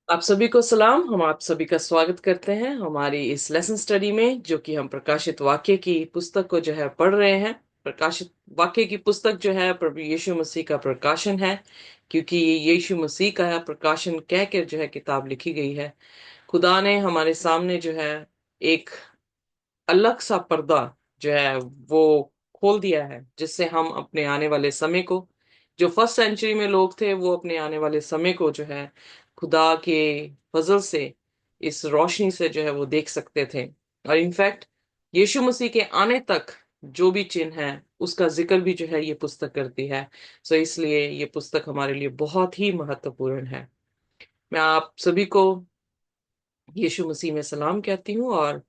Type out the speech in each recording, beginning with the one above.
आप सभी को सलाम। हम आप सभी का स्वागत करते हैं हमारी इस लेसन स्टडी में, जो कि हम प्रकाशित वाक्य की पुस्तक को जो है पढ़ रहे हैं। प्रकाशित वाक्य की पुस्तक जो है प्रभु यीशु मसीह का प्रकाशन है, क्योंकि ये यीशु मसीह का है प्रकाशन कह के जो है किताब लिखी गई है। खुदा ने हमारे सामने जो है एक अलग सा पर्दा जो है वो खोल दिया है, जिससे हम अपने आने वाले समय को, जो फर्स्ट सेंचुरी में लोग थे, वो अपने आने वाले समय को जो है खुदा के फजल से, इस रोशनी से जो है वो देख सकते थे। और इनफैक्ट यीशु मसीह के आने तक जो भी चिन्ह है उसका जिक्र भी जो है ये पुस्तक करती है। सो इसलिए ये पुस्तक हमारे लिए बहुत ही महत्वपूर्ण है। मैं आप सभी को यीशु मसीह में सलाम कहती हूँ। और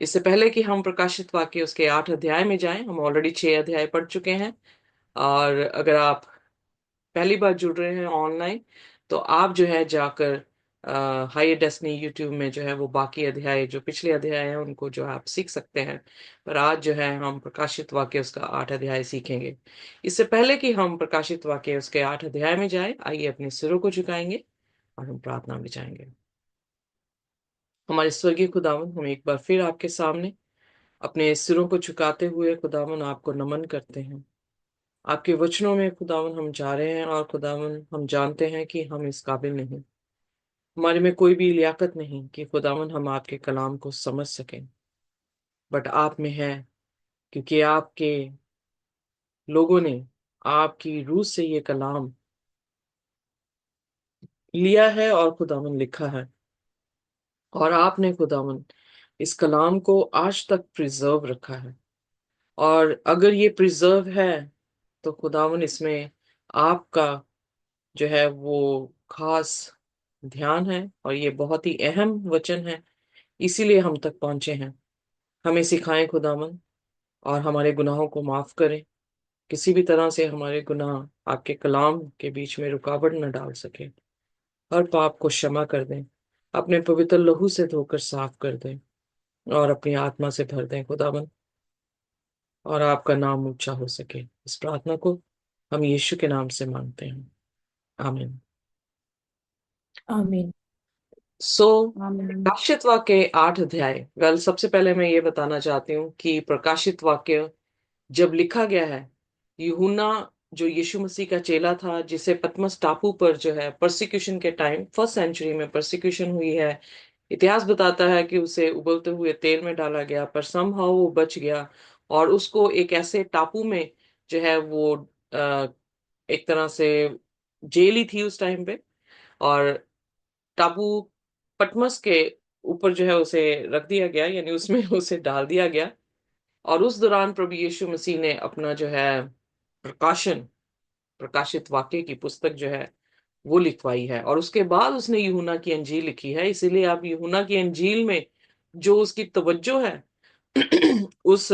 इससे पहले कि हम प्रकाशित वाक्य उसके 8 अध्याय में जाएं, हम ऑलरेडी 6 अध्याय पढ़ चुके हैं। और अगर आप पहली बार जुड़ रहे हैं ऑनलाइन, तो आप जो है जाकर हाई डेस्टिनी यूट्यूब में जो है वो बाकी अध्याय, जो पिछले अध्याय हैं, उनको जो है आप सीख सकते हैं। पर आज जो है हम प्रकाशित वाक्य उसका 8 अध्याय सीखेंगे। इससे पहले कि हम प्रकाशित वाक्य उसके 8 अध्याय में जाएं, आइए अपने सिरों को झुकाएंगे और हम प्रार्थना में जाएंगे। हमारे स्वर्गीय खुदावन, हम एक बार फिर आपके सामने अपने सिरों को झुकाते हुए खुदावन आपको नमन करते हैं। आपके वचनों में खुदावन हम जा रहे हैं, और खुदावन हम जानते हैं कि हम इस काबिल नहीं, हमारे में कोई भी लियाकत नहीं कि खुदावन हम आपके कलाम को समझ सकें। बट आप में है, क्योंकि आपके लोगों ने आपकी रूह से ये कलाम लिया है और खुदावन लिखा है। और आपने खुदावन इस कलाम को आज तक प्रिजर्व रखा है। और अगर ये प्रिजर्व है, तो खुदावन इसमें आपका जो है वो खास ध्यान है, और ये बहुत ही अहम वचन है, इसीलिए हम तक पहुंचे हैं। हमें सिखाएं खुदावन, और हमारे गुनाहों को माफ करें। किसी भी तरह से हमारे गुनाह आपके कलाम के बीच में रुकावट न डाल सके। हर पाप को क्षमा कर दें, अपने पवित्र लहू से धोकर साफ कर दें, और अपनी आत्मा से भर दें खुदावन, और आपका नाम ऊंचा हो सके। इस प्रार्थना को हम यीशु के नाम से मांगते हैं, आमीन। आमीन। सो आमीन। प्रकाशित वाक्य 8 अध्याय, वेल सबसे पहले मैं ये बताना चाहती हूँ कि प्रकाशित वाक्य जब लिखा गया है, यूहन्ना जो यीशु मसीह का चेला था, जिसे पतमस टापू पर जो है परसिक्यूशन के टाइम, फर्स्ट सेंचुरी में परसिक्यूशन हुई है, इतिहास बताता है कि उसे उबलते हुए तेल में डाला गया, पर समहाउ वो बच गया। और उसको एक ऐसे टापू में जो है वो अ, एक तरह से जेल ही थी उस टाइम पे। और टापू पटमस के ऊपर जो है उसे रख दिया गया, यानी उसमें उसे डाल दिया गया। और उस दौरान प्रभु यीशु मसीह ने अपना जो है प्रकाशन, प्रकाशित वाक्य की पुस्तक जो है वो लिखवाई है। और उसके बाद उसने यूहन्ना की अंजील लिखी है। इसीलिए आप यूहन्ना की अंजील में जो उसकी तवज्जो है उस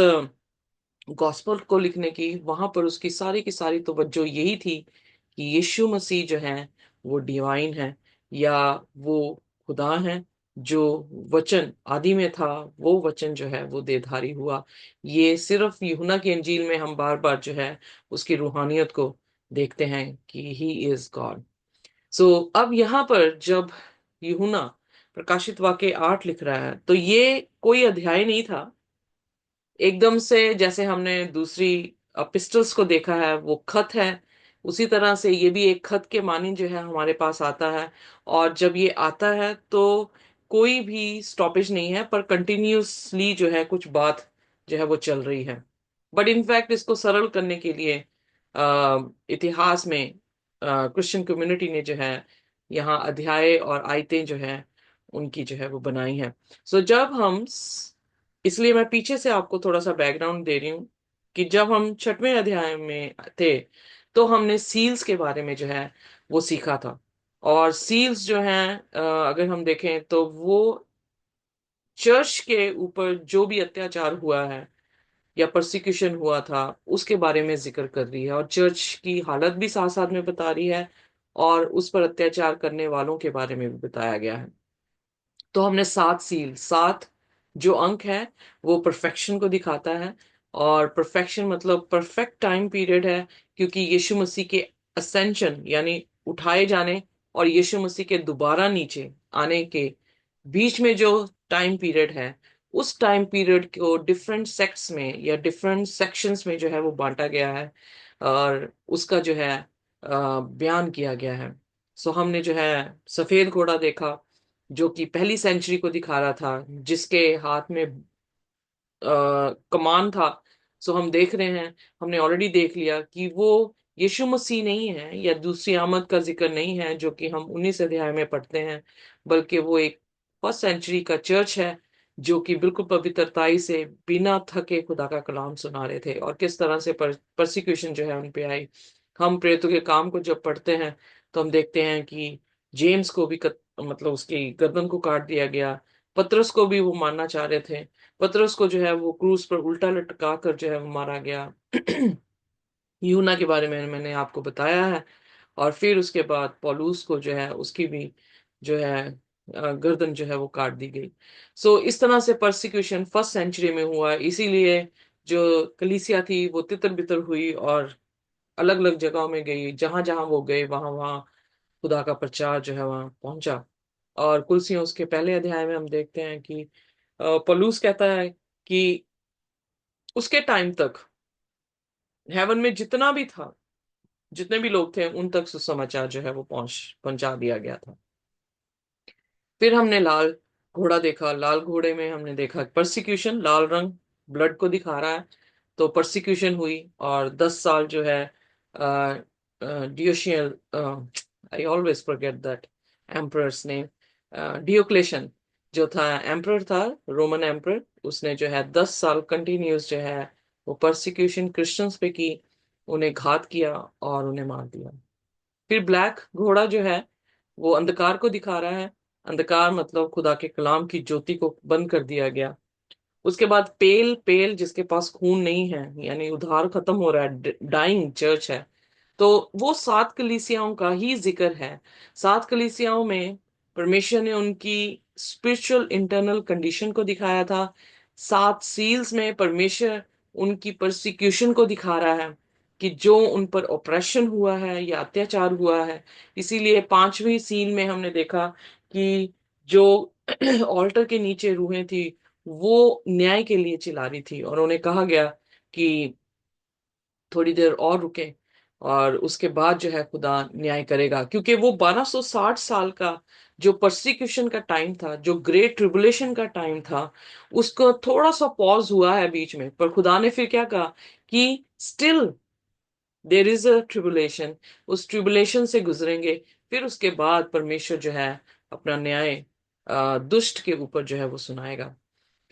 गॉस्पेल को लिखने की, वहां पर उसकी सारी की सारी तवज्जो यही थी कि यीशु मसीह जो है वो डिवाइन है, या वो खुदा है। जो वचन आदि में था, वो वचन जो है वो देहधारी हुआ। ये सिर्फ यूहन्ना की अंजील में हम बार बार जो है उसकी रूहानियत को देखते हैं कि ही इज गॉड। सो अब यहाँ पर जब यूहन्ना प्रकाशित वाक्य 8 लिख रहा है, तो ये कोई अध्याय नहीं था एकदम से, जैसे हमने दूसरी पिस्टल्स को देखा है वो खत है, उसी तरह से ये भी एक खत के मानी जो है हमारे पास आता है। और जब ये आता है तो कोई भी स्टॉपेज नहीं है, पर कंटिन्यूसली जो है कुछ बात जो है वो चल रही है। बट इनफैक्ट इसको सरल करने के लिए इतिहास में क्रिश्चियन कम्युनिटी ने जो है यहाँ अध्याय और आयतें जो है उनकी जो है वो बनाई है। सो जब हम इसलिए मैं पीछे से आपको थोड़ा सा बैकग्राउंड दे रही हूँ कि जब हम 6वें अध्याय में थे, तो हमने सील्स के बारे में जो है वो सीखा था। और सील्स जो हैं, अगर हम देखें तो वो चर्च के ऊपर जो भी अत्याचार हुआ है या परसिक्यूशन हुआ था उसके बारे में जिक्र कर रही है, और चर्च की हालत भी साथ साथ में बता रही है, और उस पर अत्याचार करने वालों के बारे में भी बताया गया है। तो हमने 7 सील, 7 जो अंक है वो परफेक्शन को दिखाता है। और परफेक्शन मतलब परफेक्ट टाइम पीरियड है, क्योंकि यीशु मसीह के असेंशन यानी उठाए जाने और यीशु मसीह के दोबारा नीचे आने के बीच में जो टाइम पीरियड है, उस टाइम पीरियड को डिफरेंट सेक्ट्स में या डिफरेंट सेक्शंस में जो है वो बांटा गया है और उसका जो है बयान किया गया है। सो हमने जो है सफेद घोड़ा देखा, जो कि पहली सेंचुरी को दिखा रहा था, जिसके हाथ में कमान था। सो हम देख रहे हैं, हमने ऑलरेडी देख लिया कि वो यीशु मसीह नहीं है या दूसरी आमद का जिक्र नहीं है जो कि हम 19 अध्याय में पढ़ते हैं, बल्कि वो एक फर्स्ट सेंचुरी का चर्च है जो कि बिल्कुल पवित्रताई से बिना थके खुदा का कलाम सुना रहे थे। और किस तरह से परसिक्यूशन जो है उन पे आई। हम प्रेरितों के काम को जब पढ़ते हैं तो हम देखते हैं कि जेम्स को भी मतलब उसकी गर्दन को काट दिया गया। पतरस को भी वो मारना चाह रहे थे, पतरस को जो है वो क्रूस पर उल्टा लटका कर जो है वो मारा गया। यूना के बारे में मैंने आपको बताया है। और फिर उसके बाद पौलुस को जो है उसकी भी जो है गर्दन जो है वो काट दी गई। सो इस तरह से परसिक्यूशन फर्स्ट सेंचुरी में हुआ, इसीलिए जो कलीसिया थी वो तितर बितर हुई और अलग अलग जगहों में गई। जहां जहां वो गए वहां वहां खुदा का प्रचार जो है वहां पहुंचा। और कुलसियों उसके पहले अध्याय में हम देखते हैं कि पौलुस कहता है कि उसके टाइम तक हेवन में जितना भी था, जितने भी लोग थे, उन तक सुसमाचार जो है वो पहुंचा दिया गया था। फिर हमने लाल घोड़ा देखा। लाल घोड़े में हमने देखा परसिक्यूशन, लाल रंग ब्लड को दिखा रहा है। तो परसिक्यूशन हुई और 10 साल जो है डियोशियन, I always forget that emperor's name, Diocletian जो था एम्परर था, रोमन एम्परर, उसने जो है 10 साल कंटिन्यूस जो है वो परसिक्यूशन क्रिश्चियंस पे की, उन्हें घात किया और उन्हें मार दिया। फिर ब्लैक घोड़ा जो है वो अंधकार को दिखा रहा है। अंधकार मतलब खुदा के कलाम की ज्योति को बंद कर दिया गया। उसके बाद पेल, पेल जिसके पास खून नहीं है, यानी उधार खत्म हो रहा है, डाइंग चर्च है। तो वो 7 कलीसियाओं का ही जिक्र है। 7 कलीसियाओं में परमेश्वर ने उनकी स्पिरिचुअल इंटरनल कंडीशन को दिखाया था। 7 सील्स में परमेश्वर उनकी परसिक्यूशन को दिखा रहा है कि जो उन पर ऑपरेशन हुआ है या अत्याचार हुआ है। इसीलिए 5वीं सील में हमने देखा कि जो ऑल्टर के नीचे रूहें थी वो न्याय के लिए चिल्ला रही थी और उन्हें कहा गया कि थोड़ी देर और रुके और उसके बाद जो है खुदा न्याय करेगा, क्योंकि वो 1260 साल का जो परसिक्यूशन का टाइम था, जो ग्रेट ट्रिबुलेशन का टाइम था, उसको थोड़ा सा पॉज हुआ है बीच में, पर खुदा ने फिर क्या कहा कि still there is a tribulation, उस ट्रिबुलेशन से गुजरेंगे। फिर उसके बाद परमेश्वर जो है अपना न्याय दुष्ट के ऊपर जो है वो सुनाएगा।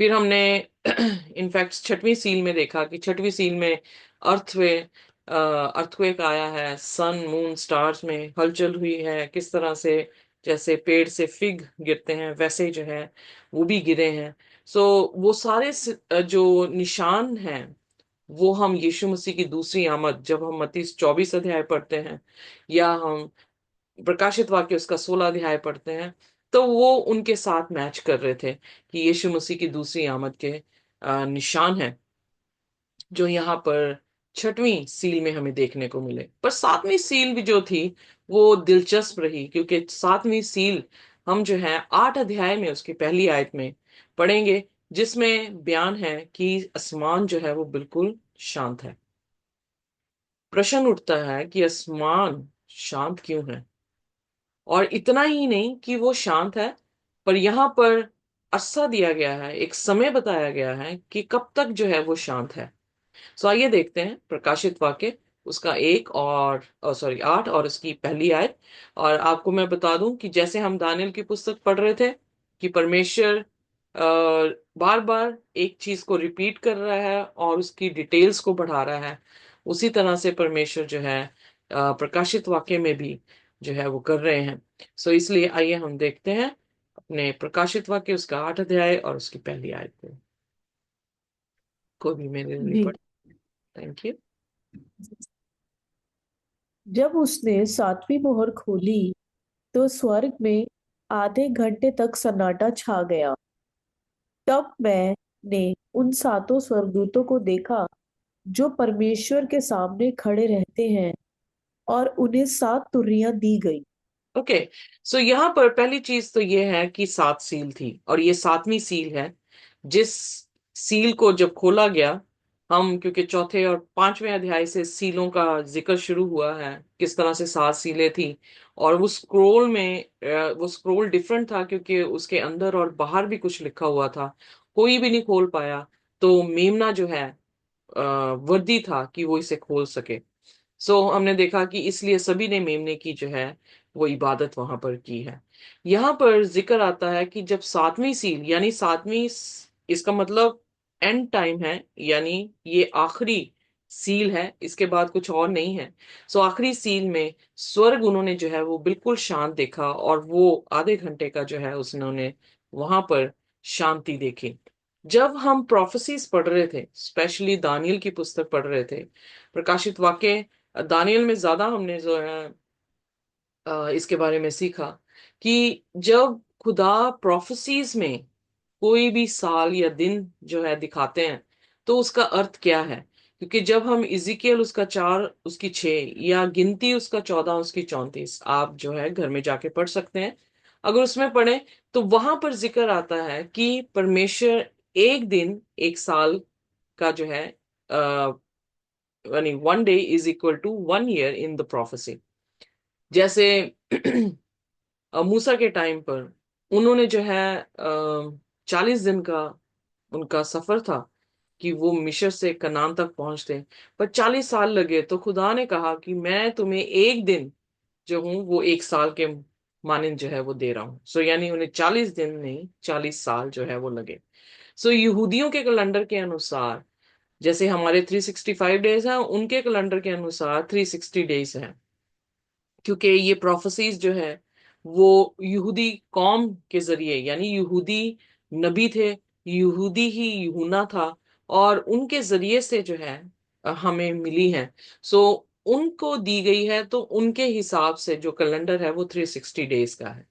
फिर हमने इनफैक्ट 6वीं सील में देखा कि 6वीं सील में अर्थक्वेक आया है, सन मून स्टार्स में हलचल हुई है। किस तरह से जैसे पेड़ से फिग गिरते हैं वैसे ही जो है वो भी गिरे हैं। सो वो सारे जो निशान हैं वो हम यीशु मसीह की दूसरी आमद, जब हम मत्ती 24 अध्याय पढ़ते हैं या हम प्रकाशित वाक्य उसका 16 अध्याय पढ़ते हैं, तो वो उनके साथ मैच कर रहे थे कि यीशु मसीह की दूसरी आमद के निशान है जो यहाँ पर 6वीं सील में हमें देखने को मिले। पर 7वीं सील भी जो थी वो दिलचस्प रही, क्योंकि 7वीं सील हम जो है 8 अध्याय में उसकी पहली आयत में पढ़ेंगे, जिसमें बयान है कि आसमान जो है वो बिल्कुल शांत है। प्रश्न उठता है कि आसमान शांत क्यों है? और इतना ही नहीं कि वो शांत है, पर यहाँ पर अरसा दिया गया है, एक समय बताया गया है कि कब तक जो है वो शांत है। सो आइए देखते हैं प्रकाशित वाक्य उसका 8 और उसकी पहली आयत। और आपको मैं बता दूं कि जैसे हम दानियल की पुस्तक पढ़ रहे थे कि परमेश्वर बार बार एक चीज को रिपीट कर रहा है और उसकी डिटेल्स को बढ़ा रहा है, उसी तरह से परमेश्वर जो है प्रकाशित वाक्य में भी जो है वो कर रहे हैं। सो इसलिए आइए हम देखते हैं अपने प्रकाशित वाक्य उसका 8 अध्याय और उसकी पहली आयत को। कोई भी मेरे लिए जी। पढ़। Thank you. जब उसने सातवीं मोहर खोली तो स्वर्ग में आधे घंटे तक सन्नाटा छा गया। तब मैंने उन सातों स्वर्गदूतों को देखा जो परमेश्वर के सामने खड़े रहते हैं, और उन्हें 7 तुरहियां दी गई। ओके। सो यहाँ पर पहली चीज तो ये है कि 7 सील थी, और ये 7वीं सील है। जिस सील को जब खोला गया, हम क्योंकि चौथे और 5वें अध्याय से सीलों का जिक्र शुरू हुआ है, किस तरह से 7 सीलें थी। और वो स्क्रोल में वो स्क्रोल डिफरेंट था, क्योंकि उसके अंदर और बाहर भी कुछ लिखा हुआ था, कोई भी नहीं खोल पाया। तो मेमना जो है वर्दी था कि वो इसे खोल सके। सो हमने देखा कि इसलिए सभी ने मेमने की जो है वो इबादत वहां पर की है। यहाँ पर जिक्र आता है कि जब 7वीं सील, यानी 7वीं, इसका मतलब एंड टाइम है, यानी ये आखिरी सील है, इसके बाद कुछ और नहीं है। सो आखिरी सील में स्वर्ग उन्होंने जो है वो बिल्कुल शांत देखा, और वो आधे घंटे का जो है उसने वहां पर शांति देखी। जब हम प्रोफेसीज पढ़ रहे थे, स्पेशली दानियल की पुस्तक पढ़ रहे थे, प्रकाशित वाक्य दानियल में ज्यादा हमने जो है इसके बारे में सीखा कि जब खुदा प्रोफेसीज में कोई भी साल या दिन जो है दिखाते हैं, तो उसका अर्थ क्या है। क्योंकि जब हम इजिकियल उसका 4 उसकी 6, या गिनती उसका 14 उसकी 34, आप जो है घर में जाके पढ़ सकते हैं। अगर उसमें पढ़े तो वहां पर जिक्र आता है कि परमेश्वर एक दिन एक साल का जो है, यानी 1 day is equal to 1 year in the prophecy. जैसे मूसा के टाइम पर उन्होंने जो है 40 दिन का उनका सफर था कि वो मिस्र से कनान तक पहुंचते, पर 40 साल लगे। तो खुदा ने कहा कि मैं तुम्हें एक दिन जो हूं वो एक साल के मानिंद जो है वो दे रहा हूं। सो यानी उन्हें 40 दिन नहीं, 40 साल जो है वो लगे। सो यहूदियों के कैलेंडर के अनुसार, जैसे हमारे 365 डेज हैं, उनके कैलेंडर के अनुसार 360 डेज हैं। क्योंकि ये प्रोफेसीज जो है वो यहूदी कौम के जरिए, यानी यहूदी नबी थे, यहूदी ही यूहन्ना था, और उनके जरिए से जो है हमें मिली है। सो उनको दी गई है, तो उनके हिसाब से जो कैलेंडर है वो 360 डेज का है।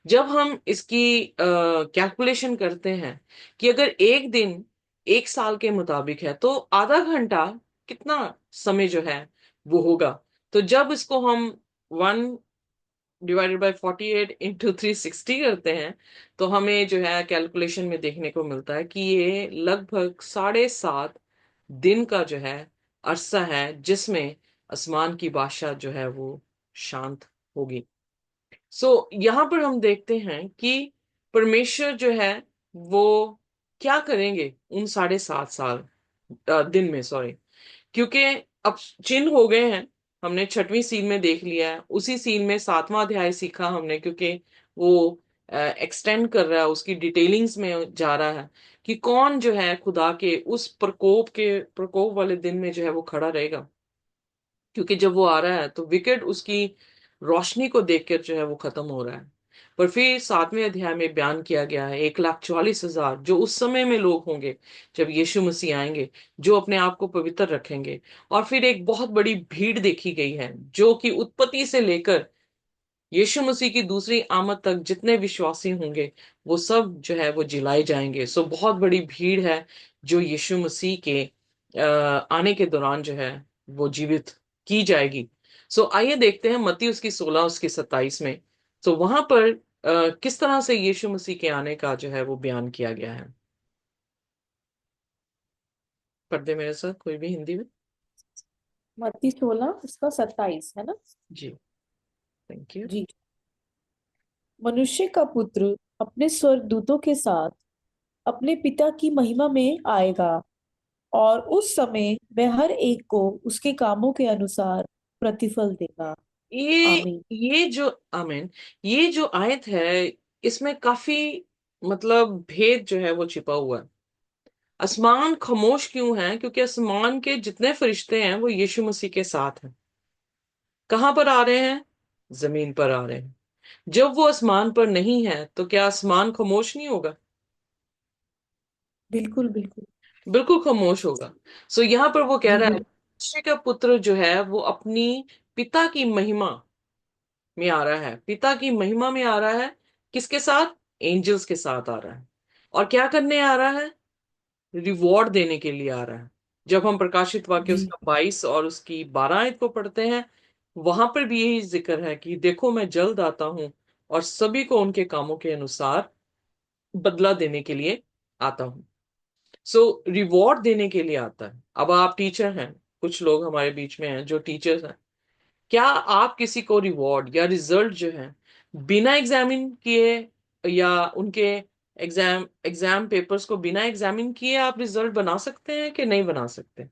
जब हम इसकी कैलकुलेशन करते हैं कि अगर एक दिन एक साल के मुताबिक है, तो आधा घंटा कितना समय जो है वो होगा। तो जब इसको हम 1/48 × 360 करते हैं, तो हमें जो है कैलकुलेशन में देखने को मिलता है कि ये लगभग 7.5 दिन का जो है अरसा है, जिसमें आसमान की बादशाह जो है वो शांत होगी। यहाँ पर हम देखते हैं कि परमेश्वर जो है वो क्या करेंगे उन 7.5 साल दिन में, सॉरी। क्योंकि अब चिन्ह हो गए हैं, हमने 6वीं सील में देख लिया है, उसी सील में 7वां अध्याय सीखा हमने, क्योंकि वो एक्सटेंड कर रहा है, उसकी डिटेलिंग्स में जा रहा है कि कौन जो है खुदा के उस प्रकोप वाले दिन में जो है वो खड़ा रहेगा। क्योंकि जब वो आ रहा है तो विकेट उसकी रोशनी को देखकर जो है वो खत्म हो रहा है। पर फिर 7वें अध्याय में बयान किया गया है 1,44,000 जो उस समय में लोग होंगे जब यीशु मसीह आएंगे, जो अपने आप को पवित्र रखेंगे। और फिर एक बहुत बड़ी भीड़ देखी गई है, जो कि उत्पत्ति से लेकर यीशु मसीह की दूसरी आमद तक जितने विश्वासी होंगे, वो सब जो है वो जिलाए जाएंगे। सो बहुत बड़ी भीड़ है जो यीशु मसीह के आने के दौरान जो है वो जीवित की जाएगी। आइए देखते हैं मत्ती उसकी 16 उसकी 27 में। वहां पर किस तरह से यीशु मसीह के आने का जो है वो बयान किया गया है। पढ़ते मेरे साथ कोई भी हिंदी में। मत्ती 16 उसका 27 है ना। जी, थैंक यू। जी। मनुष्य का पुत्र अपने स्वर्गदूतों के साथ अपने पिता की महिमा में आएगा, और उस समय वह हर एक को उसके कामों के अनुसार प्रतिफल देगा। ये आमीन। ये जो आमीन, ये जो आयत है, इसमें काफी मतलब भेद जो है वो छिपा हुआ है। आसमान खामोश क्यों है? क्योंकि आसमान के जितने फरिश्ते हैं वो यीशु मसीह के साथ हैं। कहां पर आ रहे हैं? जमीन पर आ रहे हैं। जब वो आसमान पर नहीं है तो क्या आसमान खामोश नहीं होगा? बिल्कुल बिल्कुल। बिल्कुल खामोश होगा। यहाँ पर वो कह जी रहा है बिल्कुल। मनुष्य का पुत्र जो है वो अपनी पिता की महिमा में आ रहा है, पिता की महिमा में आ रहा है। किसके साथ? एंजल्स के साथ आ रहा है। और क्या करने आ रहा है? रिवॉर्ड देने के लिए आ रहा है। जब हम प्रकाशित वाक्य जी उसका 22 और उसकी 12 आयत को पढ़ते हैं, वहां पर भी यही जिक्र है कि देखो मैं जल्द आता हूं और सभी को उनके कामों के अनुसार बदला देने के लिए आता हूं। रिवॉर्ड देने के लिए आता है। अब आप टीचर हैं, कुछ लोग हमारे बीच में हैं जो टीचर्स हैं। क्या आप किसी को रिवॉर्ड या रिजल्ट जो है बिना एग्जामिन किए, या उनके एग्जाम पेपर्स को बिना एग्जामिन किए आप रिजल्ट बना सकते हैं कि नहीं बना सकते?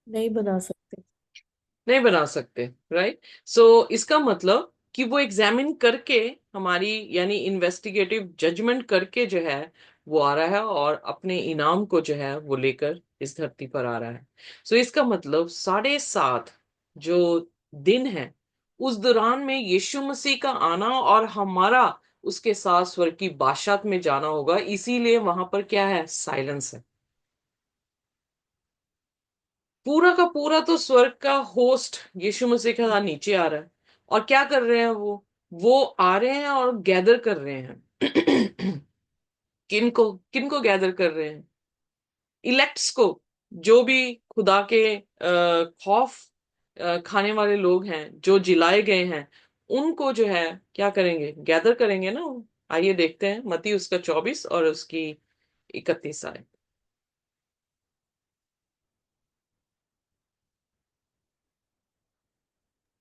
नहीं बना सकते। नहीं बना सकते, राइट। इसका मतलब कि वो एग्जामिन करके, हमारी यानी इन्वेस्टिगेटिव जजमेंट करके जो है वो आ रहा है और अपने इनाम को जो है वो लेकर इस धरती पर आ रहा है। इसका मतलब 7.5 जो दिन है, उस दौरान में यीशु मसीह का आना और हमारा उसके साथ स्वर्ग की बादशाहत में जाना होगा। इसीलिए वहां पर क्या है, साइलेंस है। पूरा का पूरा तो स्वर्ग का होस्ट यीशु मसीह के साथ नीचे आ रहा है। और क्या कर रहे हैं वो आ रहे हैं और गैदर कर रहे हैं। किनको गैदर कर रहे हैं? इलेक्ट्स को, जो भी खुदा के खौफ खाने वाले लोग हैं, जो जिलाए गए हैं, उनको जो है क्या करेंगे, गैदर करेंगे ना वो। आइए देखते हैं मत्ती उसका 24 और उसकी 31 आए।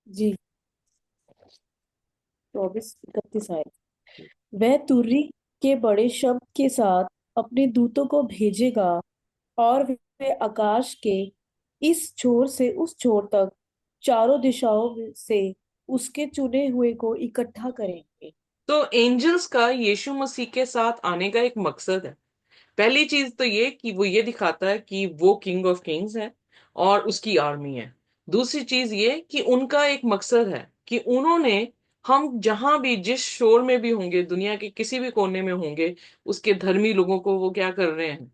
जी, 24-31 आए। वह तुरही के बड़े शब्द के साथ अपने दूतों को भेजेगा, और वे आकाश के इस छोर से उस छोर तक चारों दिशाओं से उसके चुने हुए को इकट्ठा करेंगे। तो एंजल्स का यीशु मसीह के साथ आने का एक मकसद है। पहली चीज तो ये कि वो ये दिखाता है कि वो किंग ऑफ किंग्स है और उसकी आर्मी है। दूसरी चीज ये कि उनका एक मकसद है कि उन्होंने, हम जहां भी जिस शोर में भी होंगे, दुनिया के किसी भी कोने में होंगे, उसके धर्मी लोगों को वो क्या कर रहे हैं,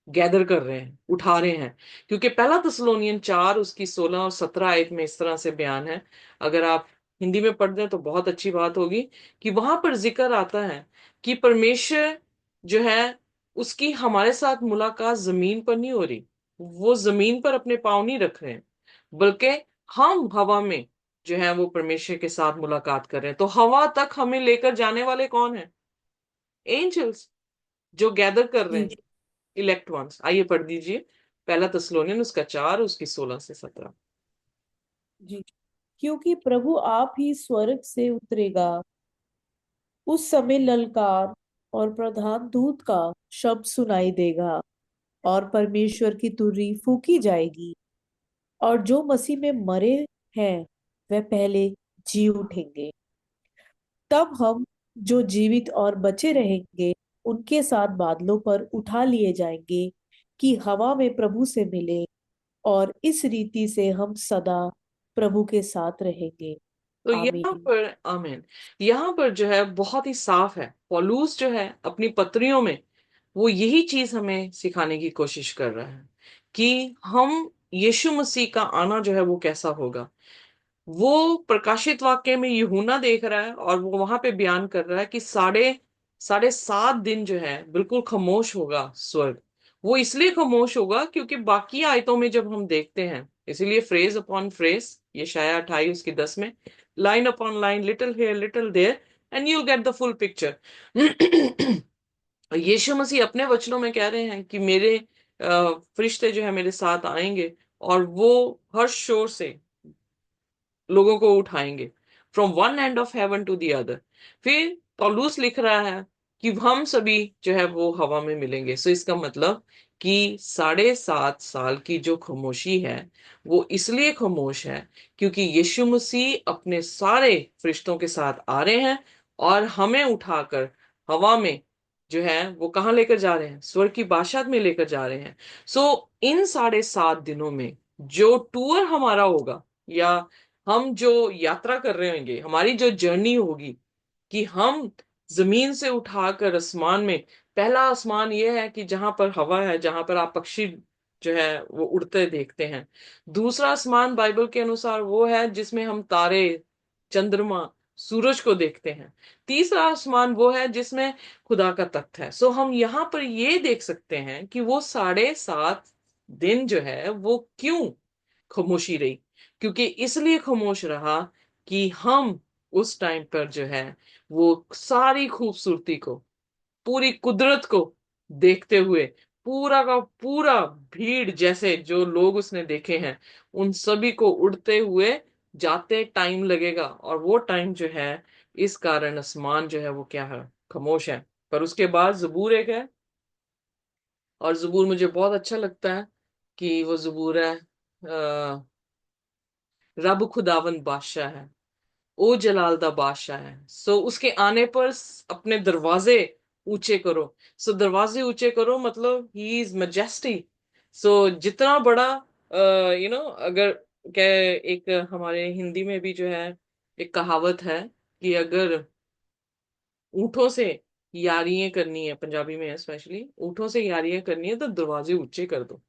गैदर कर रहे हैं, उठा रहे हैं। क्योंकि पहला थिस्सलुनीयन 4 उसकी 16 और 17 आयत में इस तरह से बयान है। अगर आप हिंदी में पढ़ दें तो बहुत अच्छी बात होगी कि वहां पर जिक्र आता है कि परमेश्वर जो है, उसकी हमारे साथ मुलाकात जमीन पर नहीं हो रही। वो जमीन पर अपने पांव नहीं रख रहे हैं, बल्कि हम हवा में जो है वो परमेश्वर के साथ मुलाकात कर रहे हैं। तो हवा तक हमें लेकर जाने वाले कौन है? एंजल्स, जो गैदर कर रहे हैं, जी। Elect once. आइए पढ़ दीजिए पहला थिस्सलुनीयन उसका 4 उसकी 16 से 17। जी, क्योंकि प्रभु आप ही स्वर्ग से उतरेगा, उस समय ललकार और प्रधान दूत का शब्द सुनाई देगा, और परमेश्वर की तुरही फूंकी जाएगी, और जो मसीह में मरे हैं वह पहले जी उठेंगे। तब हम जो जीवित और बचे रहेंगे उनके साथ बादलों पर उठा लिए जाएंगे, कि हवा में प्रभु से मिले, और इस रीति से हम सदा प्रभु के साथ रहेंगे। तो यहाँ आमीन। पर आमीन। यहाँ पर जो है बहुत ही साफ है, पौलुस जो है अपनी पत्रियों में वो यही चीज हमें सिखाने की कोशिश कर रहा है कि हम यीशु मसीह का आना जो है वो कैसा होगा। वो प्रकाशित वाक्य में यूहन्ना देख रहा है और वो वहां पे बयान कर रहा है कि साढ़े साढ़े 7 दिन जो है बिल्कुल खामोश होगा स्वर्ग। वो इसलिए खामोश होगा क्योंकि बाकी आयतों में जब हम देखते हैं, इसीलिए फ्रेज अपॉन फ्रेज, ये शाया 28 उसकी 10 में, line upon line, little here little there, and you get the full picture. यीशु मसीह अपने वचनों में कह रहे हैं कि मेरे फरिश्ते जो है मेरे साथ आएंगे और वो हर शोर से लोगों को उठाएंगे, from one end of heaven to the other. फिर पौलुस लिख रहा है कि हम सभी जो है वो हवा में मिलेंगे। इसका मतलब कि 7.5 साल की जो खामोशी है वो इसलिए खामोश है क्योंकि यीशु मसीह अपने सारे फरिश्तों के साथ आ रहे हैं और हमें उठाकर हवा में जो है वो कहाँ लेकर जा रहे हैं, स्वर्ग की बादशाहत में लेकर जा रहे हैं। इन 7.5 दिनों में जो टूर हमारा होगा, या हम जो यात्रा कर रहे होंगे, हमारी जो जर्नी होगी, कि हम जमीन से उठाकर आसमान में, पहला आसमान यह है कि जहां पर हवा है, जहां पर आप पक्षी जो है वो उड़ते देखते हैं। दूसरा आसमान बाइबल के अनुसार वो है जिसमें हम तारे, चंद्रमा, सूरज को देखते हैं। तीसरा आसमान वो है जिसमें खुदा का तख्त है। हम यहाँ पर ये देख सकते हैं कि वो 7.5 दिन जो है वो क्यों खामोशी रही? क्योंकि इसलिए खामोश रहा कि हम उस टाइम पर जो है वो सारी खूबसूरती को, पूरी कुदरत को देखते हुए, पूरा का पूरा भीड़ जैसे जो लोग उसने देखे हैं उन सभी को उड़ते हुए जाते टाइम लगेगा, और वो टाइम जो है इस कारण आसमान जो है वो क्या है, खामोश है। पर उसके बाद जबूर एक है, और जबूर मुझे बहुत अच्छा लगता है कि वो जबूर है रब खुदावंद बादशाह है, ओ जलाल दा बादशाह है। सो उसके आने पर अपने दरवाजे ऊंचे करो। सो दरवाजे ऊंचे करो मतलब ही इज मजेस्टी। सो जितना बड़ा अगर क्या, एक हमारे हिंदी में भी जो है एक कहावत है कि अगर ऊंटों से यारियां करनी है, पंजाबी में है स्पेशली, ऊंटों से यारियां करनी है तो दरवाजे ऊंचे कर दो।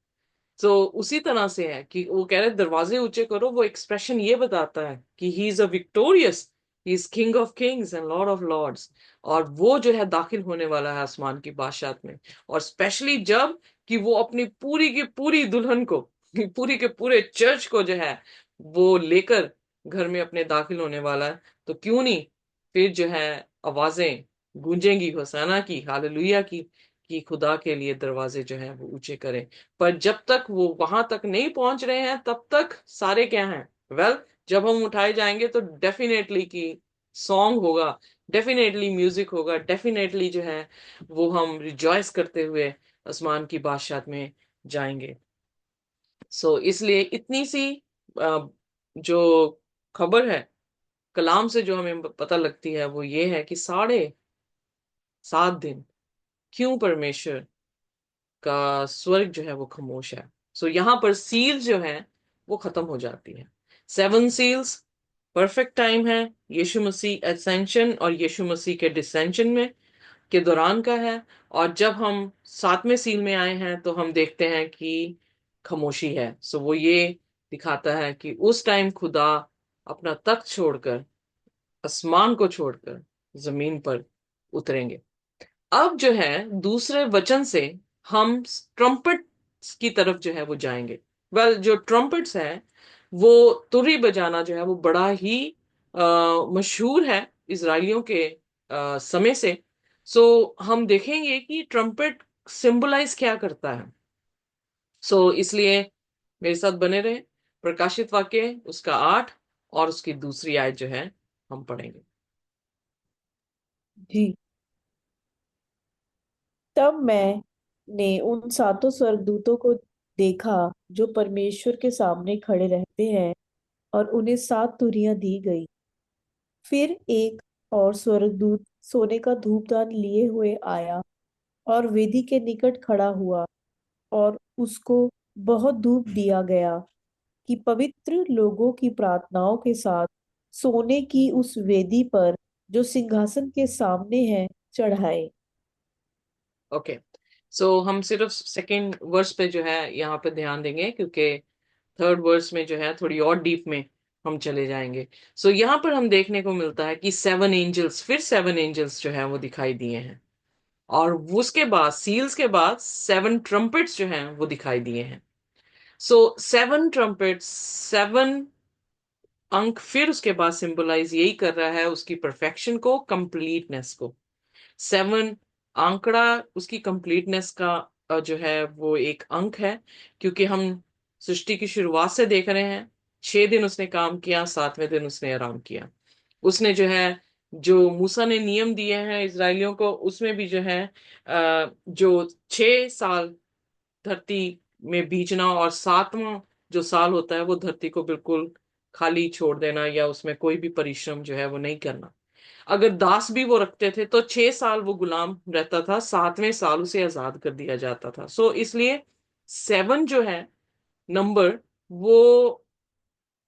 तो उसी तरह से है कि वो कह रहे दरवाजे ऊंचे करो, वो एक्सप्रेशन ये बताता है कि he is a victorious, he is king of kings and lord of lords. और वो जो है दाखिल होने वाला है आसमान की बादशाहत में। और स्पेशली जब कि वो अपनी पूरी की पूरी दुल्हन को, पूरी के पूरे चर्च को जो है वो लेकर घर में अपने दाखिल होने वाला है, तो क्यों नहीं फिर जो है आवाजें गूंजेंगी होसाना की, हालेलुया की, कि खुदा के लिए दरवाजे जो है वो ऊंचे करें। पर जब तक वो वहां तक नहीं पहुंच रहे हैं तब तक सारे क्या हैं, वेल जब हम उठाए जाएंगे तो डेफिनेटली की सॉन्ग होगा, डेफिनेटली म्यूजिक होगा, डेफिनेटली जो है वो हम रिजॉइस करते हुए आसमान की बादशाहत में जाएंगे। सो इसलिए इतनी सी जो खबर है कलाम से जो हमें पता लगती है वो ये है कि 7.5 दिन क्यों परमेश्वर का स्वर्ग जो है वो खामोश है। सो यहाँ पर सील जो है वो खत्म हो जाती है। 7 सील्स परफेक्ट टाइम है यीशु मसीह एसेंशन और यीशु मसीह के डिसेंशन में के दौरान का है। और जब हम 7वें सील में आए हैं तो हम देखते हैं कि खामोशी है। सो वो ये दिखाता है कि उस टाइम खुदा अपना तख्त छोड़कर, आसमान को छोड़कर जमीन पर उतरेंगे। अब जो है दूसरे वचन से हम ट्रम्पेट की तरफ जो है वो जाएंगे। जो ट्रम्पेट्स है वो तुरही बजाना जो है वो बड़ा ही मशहूर है इजरायलियों के समय से। सो हम देखेंगे कि ट्रम्पेट सिंबलाइज क्या करता है। सो इसलिए मेरे साथ बने रहे। प्रकाशित वाक्य उसका 8 और उसकी दूसरी आयत जो है हम पढ़ेंगे। जी। तब मैंने उन सातों स्वर्गदूतों को देखा जो परमेश्वर के सामने खड़े रहते हैं, और उन्हें सात तुरियां दी गई। फिर एक और स्वर्गदूत सोने का धूपदान लिए हुए आया और वेदी के निकट खड़ा हुआ, और उसको बहुत धूप दिया गया कि पवित्र लोगों की प्रार्थनाओं के साथ सोने की उस वेदी पर जो सिंहासन के सामने है चढ़ाए। ओके। सो हम सिर्फ सेकेंड वर्स पे जो है यहाँ पे ध्यान देंगे, क्योंकि थर्ड वर्स में जो है थोड़ी और डीप में हम चले जाएंगे। सो यहाँ पर हम देखने को मिलता है कि 7 एंजल्स, फिर 7 एंजल्स जो है वो दिखाई दिए हैं। और उसके बाद सील्स के बाद 7 ट्रम्पेट्स जो हैं वो दिखाई दिए हैं। सो 7 ट्रम्पेट्स, 7 अंक फिर उसके बाद सिंबलाइज यही कर रहा है उसकी परफेक्शन को, कंप्लीटनेस को। 7 आंकड़ा उसकी कंप्लीटनेस का जो है वो एक अंक है। क्योंकि हम सृष्टि की शुरुआत से देख रहे हैं 6 दिन उसने काम किया, 7वें दिन उसने आराम किया। उसने जो है जो मूसा ने नियम दिए हैं इजरायलियों को उसमें भी जो है जो 6 साल धरती में बीजना और 7वां जो साल होता है वो धरती को बिल्कुल खाली छोड़ देना, या उसमें कोई भी परिश्रम जो है वो नहीं करना। अगर दास भी वो रखते थे तो 6 साल वो गुलाम रहता था, 7वें साल उसे आजाद कर दिया जाता था। सो इसलिए 7 जो है नंबर वो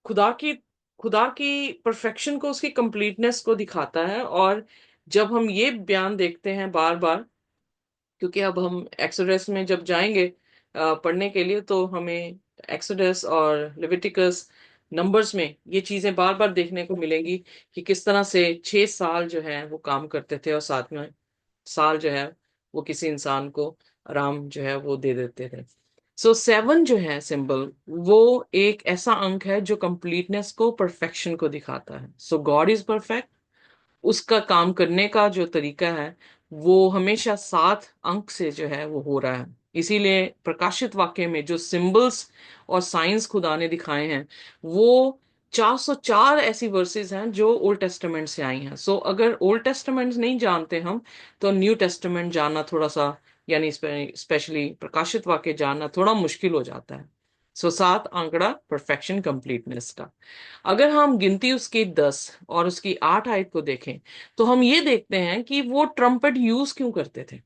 खुदा की खुदा की परफेक्शन को, उसकी कंप्लीटनेस को दिखाता है। और जब हम ये बयान देखते हैं बार बार, क्योंकि अब हम एक्सोडस में जब जाएंगे पढ़ने के लिए, तो हमें एक्सोडस और लेविटिकस नंबर्स में ये चीजें बार बार देखने को मिलेंगी कि किस तरह से 6 साल जो है वो काम करते थे और 7वें साल जो है वो किसी इंसान को आराम जो है वो दे देते थे। सो 7 जो है सिंबल, वो एक ऐसा अंक है जो कंप्लीटनेस को, परफेक्शन को दिखाता है। सो गॉड इज परफेक्ट। उसका काम करने का जो तरीका है वो हमेशा 7 अंक से जो है वो हो रहा है। इसीलिए प्रकाशित वाक्य में जो सिंबल्स और साइंस खुदा ने दिखाए हैं, वो 404 ऐसी वर्सेस हैं जो ओल्ड टेस्टामेंट से आई हैं। सो अगर ओल्ड टेस्टामेंट नहीं जानते हम, तो न्यू टेस्टामेंट जानना थोड़ा सा, यानी स्पेशली प्रकाशित वाक्य जानना थोड़ा मुश्किल हो जाता है। सो 7 आंकड़ा परफेक्शन कंप्लीटनेस का। अगर हम गिनती उसकी 10 और उसकी 8 आयत को देखें, तो हम ये देखते हैं कि वो ट्रम्पेट यूज क्यों करते थे।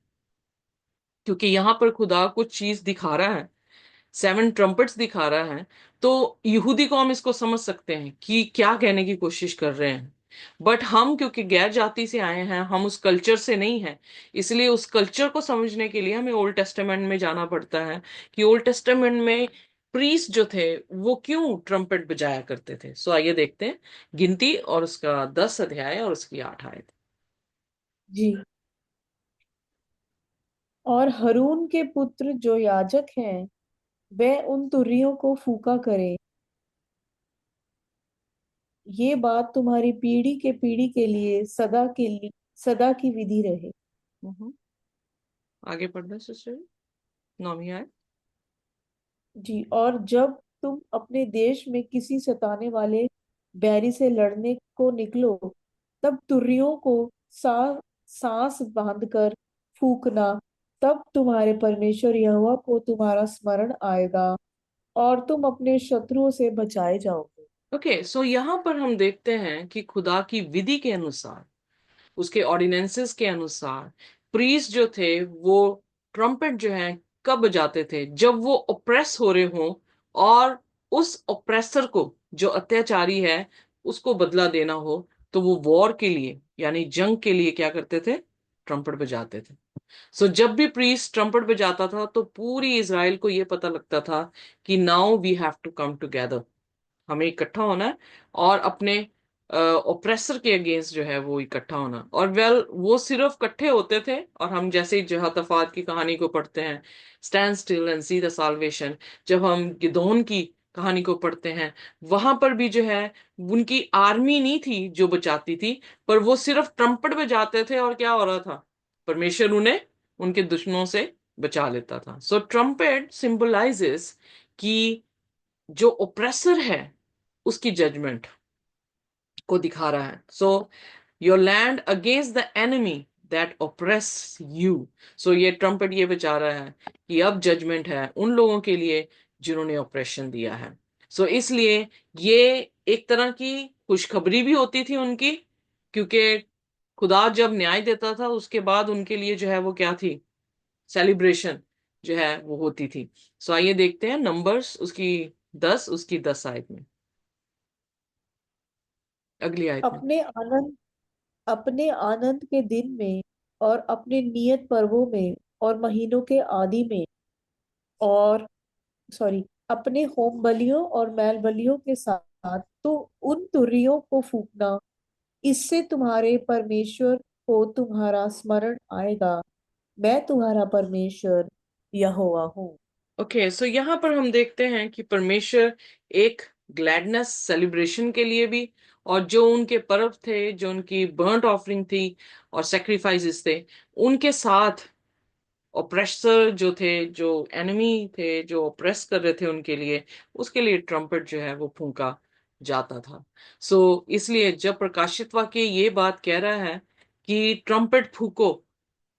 क्योंकि यहां पर खुदा कुछ चीज दिखा रहा है, 7 ट्रम्पेट्स दिखा रहा है। तो यहूदी को हम इसको समझ सकते हैं कि क्या कहने की कोशिश कर रहे हैं। बट हम क्योंकि गैर जाति से आए हैं, हम उस कल्चर से नहीं हैं, इसलिए उस कल्चर को समझने के लिए हमें ओल्ड टेस्टामेंट में जाना पड़ता है कि ओल्ड टेस्टामेंट में प्रीस्ट जो थे वो क्यों ट्रम्पेट बजाया करते थे। सो आइए देखते हैं गिनती और उसका 10 अध्याय और उसकी 8 आयत। जी। और हरून के पुत्र जो याजक हैं, वे उन तुरहियों को फूंका करे। ये बात तुम्हारी पीढ़ी के पीढ़ी के लिए सदा की विधि रहे। हम्म, आगे पढ़ना सिस्टर, 9वीं आयत। जी। और जब तुम अपने देश में किसी सताने वाले बैरी से लड़ने को निकलो, तब तुरहियों को सांस बांधकर फूंकना। तब तुम्हारे परमेश्वर यहोवा को तुम्हारा स्मरण आएगा, और तुम अपने शत्रुओं से बचाए जाओगे। ओके, सो यहाँ पर हम देखते हैं कि खुदा की विधि के अनुसार, उसके ऑर्डिनेंसेस के अनुसार, प्रीस्ट जो थे वो ट्रम्पेट जो है कब बजाते थे, जब वो ओप्रेस हो रहे हों और उस ओप्रेसर को, जो अत्याचारी है, उसको बदला देना हो, तो वो वॉर के लिए यानी जंग के लिए क्या करते थे, ट्रम्पेट बजाते थे। सो जब भी प्रीस्ट ट्रम्पेट बजाता था तो पूरी इज़राइल को ये पता लगता था कि now we have to come together, हमें इकट्ठा होना है और अपने ओप्रेसर के अगेंस्ट जो है वो इकट्ठा होना। और वो सिर्फ इकट्ठे होते थे, और हम जैसे ही जहातफात की कहानी को पढ़ते हैं, stand still and see the salvation, जब हम गिदोन की कहानी को पढ़ते हैं, वहां पर भी जो है उनकी आर्मी नहीं थी जो बचाती थी, पर वो सिर्फ ट्रम्पेट बजाते थे और क्या हो रहा था, परमेश्वर उन्हें उनके दुश्मनों से बचा लेता था। सो ट्रम्पेट सिंबलाइजेस कि जो ओप्रेसर है उसकी जजमेंट को दिखा रहा है। So your land against the enemy that oppress you. So ये ट्रम्पेट ये बचा रहा है कि अब जजमेंट है उन लोगों के लिए जिन्होंने ऑपरेशन दिया है। सो इसलिए ये एक तरह की खुशखबरी भी होती थी उनकी, क्योंकि खुदा जब न्याय देता था उसके बाद उनके लिए जो है वो क्या थी, सेलिब्रेशन जो है वो होती थी। सो आइए देखते हैं नंबर्स उसकी 10 उसकी 10 आयत में, अगली आयत में। अपने आनंद के दिन में, और अपने नियत पर्वों में, और महीनों के आदि में, और सॉरी, अपने होम बलियों और मैल बलियों के साथ तो उन तुरहियों को फूंकना। इससे तुम्हारे परमेश्वर को तुम्हारा स्मरण आएगा। मैं तुम्हारा परमेश्वर यहोवा हूँ। ओके, सो यहाँ पर हम देखते हैं कि परमेश्वर एक ग्लैडनेस सेलिब्रेशन के लिए भी, और जो उनके पर्व थे, जो उनकी बर्ंट ऑफरिंग थी और सेक्रीफाइसेस थे, उनके साथ ओप्रेसर जो थे, जो एनिमी थे, जो ओप्रेस कर रहे थे उनके लिए, उसके लिए ट्रम्पेट जो है वो फूंका जाता था। सो इसलिए जब प्रकाशित वाक्य ये बात कह रहा है कि ट्रम्पेट फूको,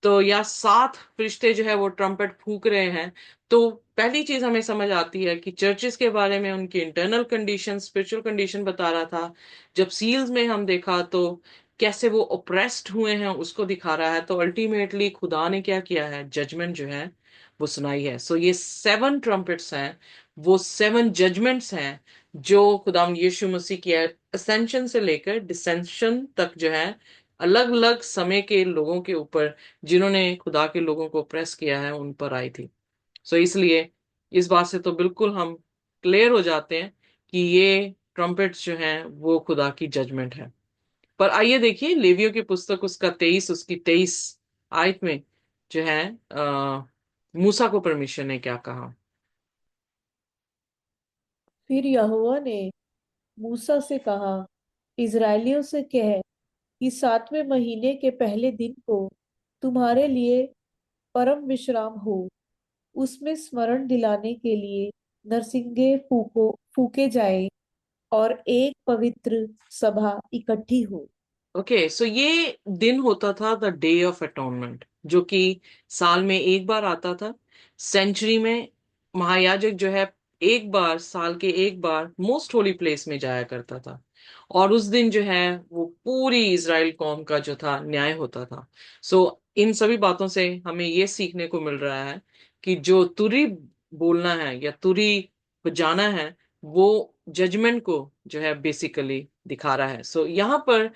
तो या 7 फरिश्ते जो है वो ट्रम्पेट फूक रहे हैं, तो पहली चीज हमें समझ आती है कि चर्चेस के बारे में उनकी इंटरनल कंडीशन, स्पिरिचुअल कंडीशन बता रहा था। जब सील्स में हम देखा तो कैसे वो ओप्रेस्ड हुए हैं उसको दिखा रहा है। तो अल्टीमेटली खुदा ने क्या किया है, जजमेंट जो है वो सुनाई है। सो ये 7 ट्रम्पेट्स हैं, वो 7 जजमेंट्स हैं जो खुदा यीशु मसीह की असेंशन से लेकर डिसेंशन तक जो है अलग अलग समय के लोगों के ऊपर, जिन्होंने खुदा के लोगों को प्रेस किया है, उन पर आई थी। सो इसलिए इस बात से तो बिल्कुल हम क्लियर हो जाते हैं कि ये ट्रम्पेट्स जो हैं वो खुदा की जजमेंट है। पर आइए देखिए लेवियों की पुस्तक उसका 23 उसकी 23 आयत में जो है मूसा को परमेश्वर ने क्या कहा। फिर यहोवा ने मूसा से कहा, इज़राइलियों से कह कि 7वें महीने के पहले दिन को तुम्हारे लिए परम विश्राम हो। उसमें स्मरण दिलाने के लिए नरसिंगे फूके जाए और एक पवित्र सभा इकट्ठी हो। ओके, सो ये दिन होता था द डे ऑफ अटोनमेंट, जो कि साल में एक बार आता था। सेंचुरी में महायाजक जो है एक बार, साल के एक बार मोस्ट होली प्लेस में जाया करता था, और उस दिन जो है वो पूरी इज़राइल कौम का जो था न्याय होता था। सो इन सभी बातों से हमें ये सीखने को मिल रहा है कि जो तुरी बोलना है या तुरी बजाना है, वो जजमेंट को जो है बेसिकली दिखा रहा है। सो यहाँ पर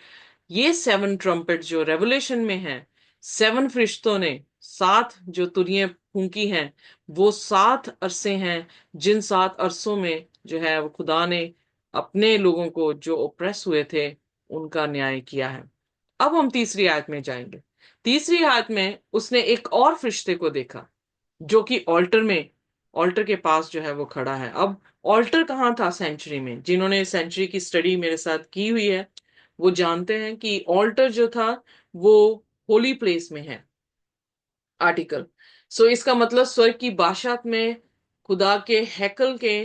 ये 7 ट्रम्पेट जो रेवलेशन में है, 7 फरिश्तों ने 7 जो तुरियां फूंकी हैं, वो 7 अरसे हैं, जिन 7 अरसों में जो है वो खुदा ने अपने लोगों को जो ओप्रेस हुए थे उनका न्याय किया है। अब हम तीसरी आयत में जाएंगे। तीसरी आयत में उसने एक और फरिश्ते को देखा, जो कि ऑल्टर के पास जो है वो खड़ा है। अब ऑल्टर कहाँ था सेंचुरी में? जिन्होंने सेंचुरी की स्टडी मेरे साथ की हुई है वो जानते हैं कि ऑल्टर जो था वो होली प्लेस में है, आर्टिकल। सो इसका मतलब स्वर्ग की बादशाहत में खुदा के हैकल के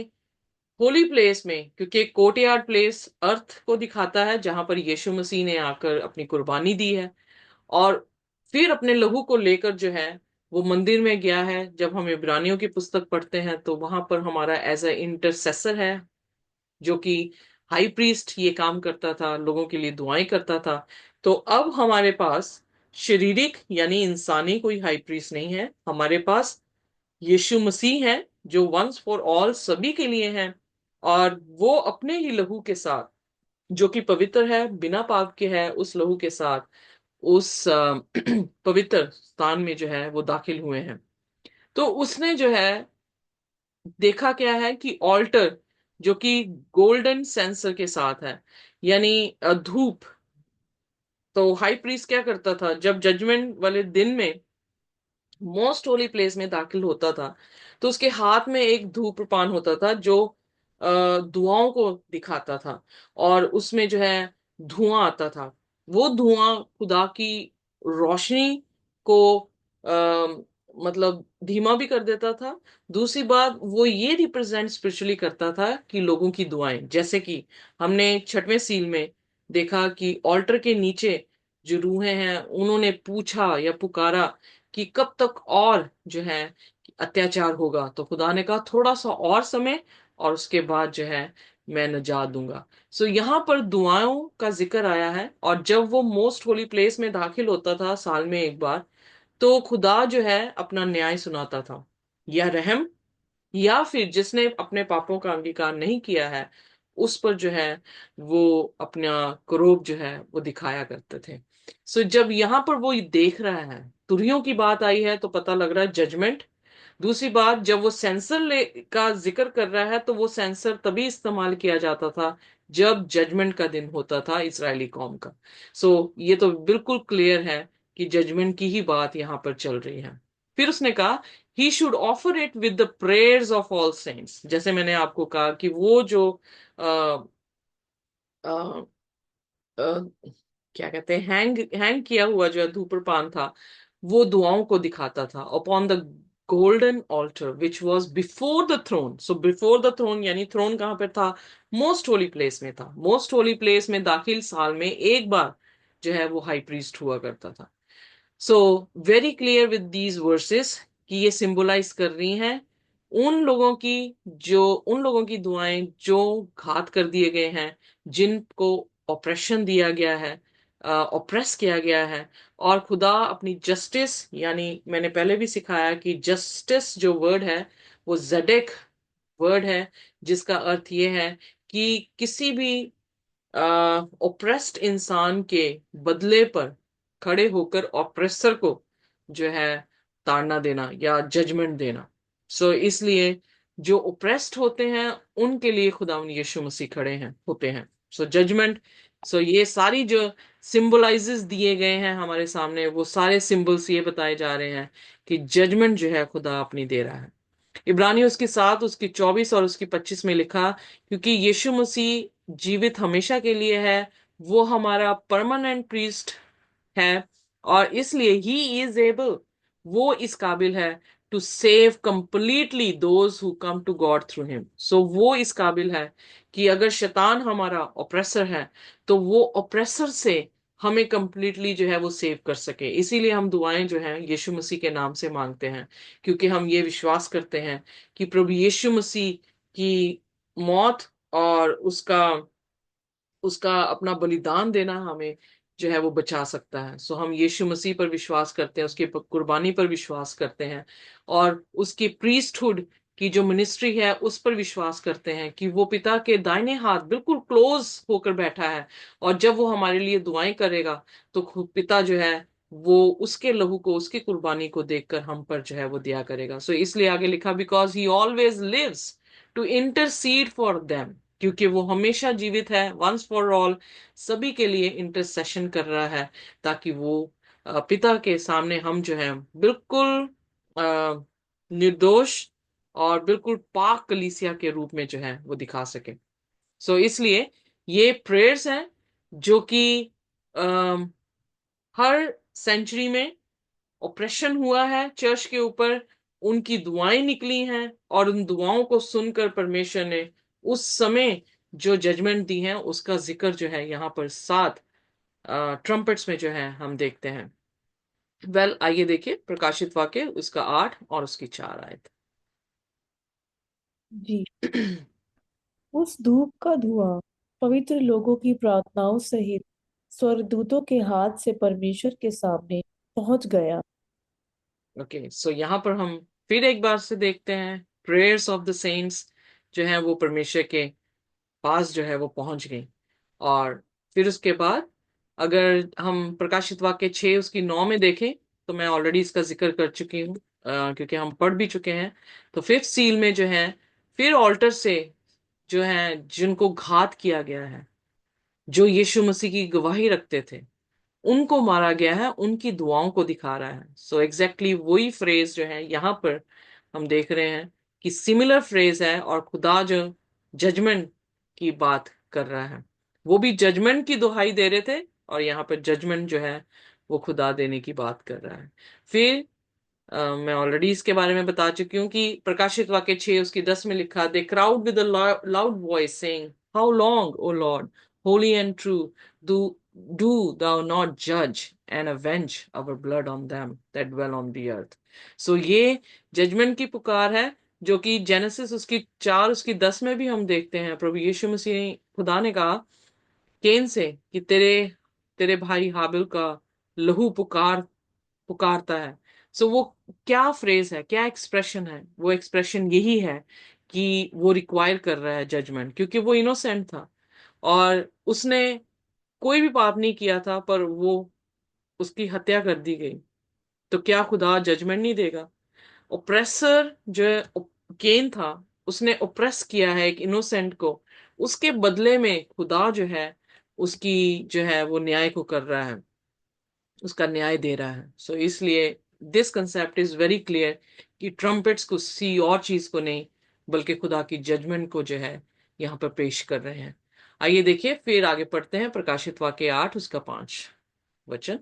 होली प्लेस में, क्योंकि कोर्टयार्ड प्लेस अर्थ को दिखाता है जहां पर यीशु मसीह ने आकर अपनी कुर्बानी दी है, और फिर अपने लहू को लेकर जो है वो मंदिर में गया है। जब हम इब्रानियों की पुस्तक पढ़ते हैं तो वहां पर हमारा एज ए इंटरसेसर है, जो कि हाई प्रीस्ट ये काम करता था, लोगों के लिए दुआएं करता था। तो अब हमारे पास शारीरिक यानी इंसानी कोई हाई प्रीस्ट नहीं है, हमारे पास यीशु मसीह है जो वंस फॉर ऑल सभी के लिए है, और वो अपने ही लहू के साथ, जो कि पवित्र है, बिना पाप के है, उस लहू के साथ उस पवित्र स्थान में जो है वो दाखिल हुए हैं। तो उसने जो है देखा क्या है कि ऑल्टर जो कि गोल्डन सेंसर के साथ है, यानी धूप। तो हाई प्रीस्ट क्या करता था जब जजमेंट वाले दिन में मोस्ट होली प्लेस में दाखिल होता था, तो उसके हाथ में एक धूप्रपान होता था जो दुआओं को दिखाता था, और उसमें जो है धुआं आता था। वो धुआं खुदा की रोशनी को मतलब धीमा भी कर देता था। दूसरी बात, वो ये रिप्रेजेंट स्पिरिचुअली करता था कि लोगों की दुआएं, जैसे कि हमने 6वें सील में देखा कि ऑल्टर के नीचे जो रूहें हैं उन्होंने पूछा या पुकारा कि कब तक और जो है अत्याचार होगा, तो खुदा ने कहा थोड़ा सा और समय, और उसके बाद जो है मैं नजात दूंगा। सो यहाँ पर दुआओं का जिक्र आया है, और जब वो मोस्ट होली प्लेस में दाखिल होता था साल में एक बार, तो खुदा जो है अपना न्याय सुनाता था, या रहम, या फिर जिसने अपने पापों का अंगीकार नहीं किया है उस पर जो है वो अपना क्रोध जो है वो दिखाया करते थे। सो जब यहाँ पर वो ये देख रहा है, तुरहियों की बात आई है तो पता लग रहा है जजमेंट। दूसरी बात, जब वो सेंसर ले का जिक्र कर रहा है तो वो सेंसर तभी इस्तेमाल किया जाता था जब जजमेंट का दिन होता था इजरायली कौम का। सो ये तो बिल्कुल क्लियर है कि जजमेंट की ही बात यहाँ पर चल रही है। फिर उसने कहा he should offer it with the prayers of all saints. जैसे मैंने आपको कहा कि वो जो आ, आ, क्या कहते हैं, हैंग हैंग किया हुआ जो है धूम्रपान था, वो दुआओं को दिखाता था upon the golden altar which was before the throne. So before the throne यानी थ्रोन कहाँ पे था? मोस्ट होली प्लेस में था। मोस्ट होली प्लेस में दाखिल साल में एक बार जो है वो हाई प्रीस्ट हुआ करता था। So very clear with these versus कि ये सिंबलाइज कर रही हैं उन लोगों की दुआएं जो घात कर दिए गए हैं, जिनको ऑपरेशन दिया गया है, ऑप्रेस किया गया है। और खुदा अपनी जस्टिस, यानी मैंने पहले भी सिखाया कि जस्टिस जो वर्ड है वो जेडेक वर्ड है, जिसका अर्थ ये है कि किसी भी ओप्रेस्ड इंसान के बदले पर खड़े होकर ऑप्रेसर को जो है ताड़ना देना या जजमेंट देना। सो इसलिए जो ओप्रेस्ड होते हैं उनके लिए खुदा यीशु मसीह खड़े हैं होते हैं। सो जजमेंट, सो ये सारी जो सिंबलाइजेस दिए गए हैं हमारे सामने, वो सारे सिंबल्स ये बताए जा रहे हैं कि जजमेंट जो है खुदा अपनी दे रहा है। इब्रानियों उसकी 7 उसकी 24 और उसकी 25 में लिखा, क्योंकि यीशु मसीह जीवित हमेशा के लिए है, वो हमारा परमानेंट प्रीस्ट है, और इसलिए ही इज एबल, वो इस काबिल है to save completely those who come to God through him. So वो इस काबिल है कि अगर शैतान हमारा ऑप्रेसर है, तो वो ऑप्रेसर से हमें कंप्लीटली जो है वो सेव कर सके। इसीलिए हम दुआएं जो हैं यीशु मसीह के नाम से मांगते हैं, क्योंकि हम ये विश्वास करते हैं कि प्रभु यीशु मसीह की मौत और उसका उसका अपना बलिदान देना हमें जो है वो बचा सकता है। सो हम यीशु मसीह पर विश्वास करते हैं, उसकी कुर्बानी पर विश्वास करते हैं, और उसकी प्रीस्टहुड की जो मिनिस्ट्री है उस पर विश्वास करते हैं कि वो पिता के दाहिने हाथ बिल्कुल क्लोज होकर बैठा है, और जब वो हमारे लिए दुआएं करेगा तो पिता जो है वो उसके लहू को, उसकी कुर्बानी को देखकर हम पर जो है वो दिया करेगा। सो इसलिए आगे लिखा, because he always lives to intercede for them, क्योंकि वो हमेशा जीवित है, वंस फॉर ऑल सभी के लिए इंटरसेशन कर रहा है, ताकि वो पिता के सामने हम जो है बिल्कुल निर्दोष और बिल्कुल पाक कलीसिया के रूप में जो है वो दिखा सके। सो इसलिए ये प्रेयर्स हैं जो कि अम, हर सेंचुरी में ऑपरेशन हुआ है चर्च के ऊपर, उनकी दुआएं निकली हैं, और उन दुआओं को सुनकर परमेश्वर ने उस समय जो जजमेंट दी है उसका जिक्र जो है यहाँ पर 7 ट्रम्पेट्स में जो है हम देखते हैं। आइए देखिए प्रकाशित वाक्य उसका 8 और उसकी 4 आयत। जी। उस धूप का धुआं पवित्र लोगों की प्रार्थनाओं सहित स्वर्गदूतों के हाथ से परमेश्वर के सामने पहुंच गया। ओके, सो यहाँ पर हम फिर एक बार से देखते हैं प्रेयर्स ऑफ द सेंट्स जो है वो परमेश्वर के पास जो है वो पहुंच गई। और फिर उसके बाद अगर हम प्रकाशित वाक्य 6 उसकी 9 में देखें, तो मैं ऑलरेडी इसका जिक्र कर चुकी हूँ, क्योंकि हम पढ़ भी चुके हैं। तो 5th सील में जो है फिर ऑल्टर से जो है जिनको घात किया गया है, जो यीशु मसीह की गवाही रखते थे, उनको मारा गया है, उनकी दुआओं को दिखा रहा है। सो एग्जैक्टली वही फ्रेज जो है यहाँ पर हम देख रहे हैं कि सिमिलर फ्रेज है, और खुदा जो जजमेंट की बात कर रहा है, वो भी जजमेंट की दुहाई दे रहे थे, और यहाँ पर जजमेंट जो है वो खुदा देने की बात कर रहा है। फिर मैं ऑलरेडी इसके बारे में बता चुकी हूँ कि प्रकाशित वाक्य 6 उसकी 10 में लिखा, they crowd with loud voice saying, how long O Lord, holy and true, do do thou not judge and avenge our blood on them that dwell on the earth। सो ये जजमेंट की पुकार है, जो कि जेनेसिस उसकी 4 उसकी 10 में भी हम देखते हैं। प्रभु यीशु मसीह खुदा ने कहा केन से कि तेरे तेरे भाई हाबिल का लहू पुकारता है। सो वो क्या फ्रेज है, क्या एक्सप्रेशन है, वो एक्सप्रेशन यही है कि वो रिक्वायर कर रहा है जजमेंट, क्योंकि वो इनोसेंट था और उसने कोई भी पाप नहीं किया था, पर वो उसकी हत्या कर दी गई। तो क्या खुदा जजमेंट नहीं देगा? ओप्रेसर जो है केन था, उसने ओप्रेस किया है एक इनोसेंट को, उसके बदले में खुदा जो है उसकी जो है वो न्याय को कर रहा है, उसका न्याय दे रहा है। सो इसलिए this concept is very clear कि ट्रम्पेट्स को सी और चीज को नहीं, बल्कि खुदा की जजमेंट को जो है यहाँ पर पेश कर रहे हैं। आइए देखिए फिर आगे पढ़ते हैं प्रकाशित वाक्य 8 उसका 5 वचन।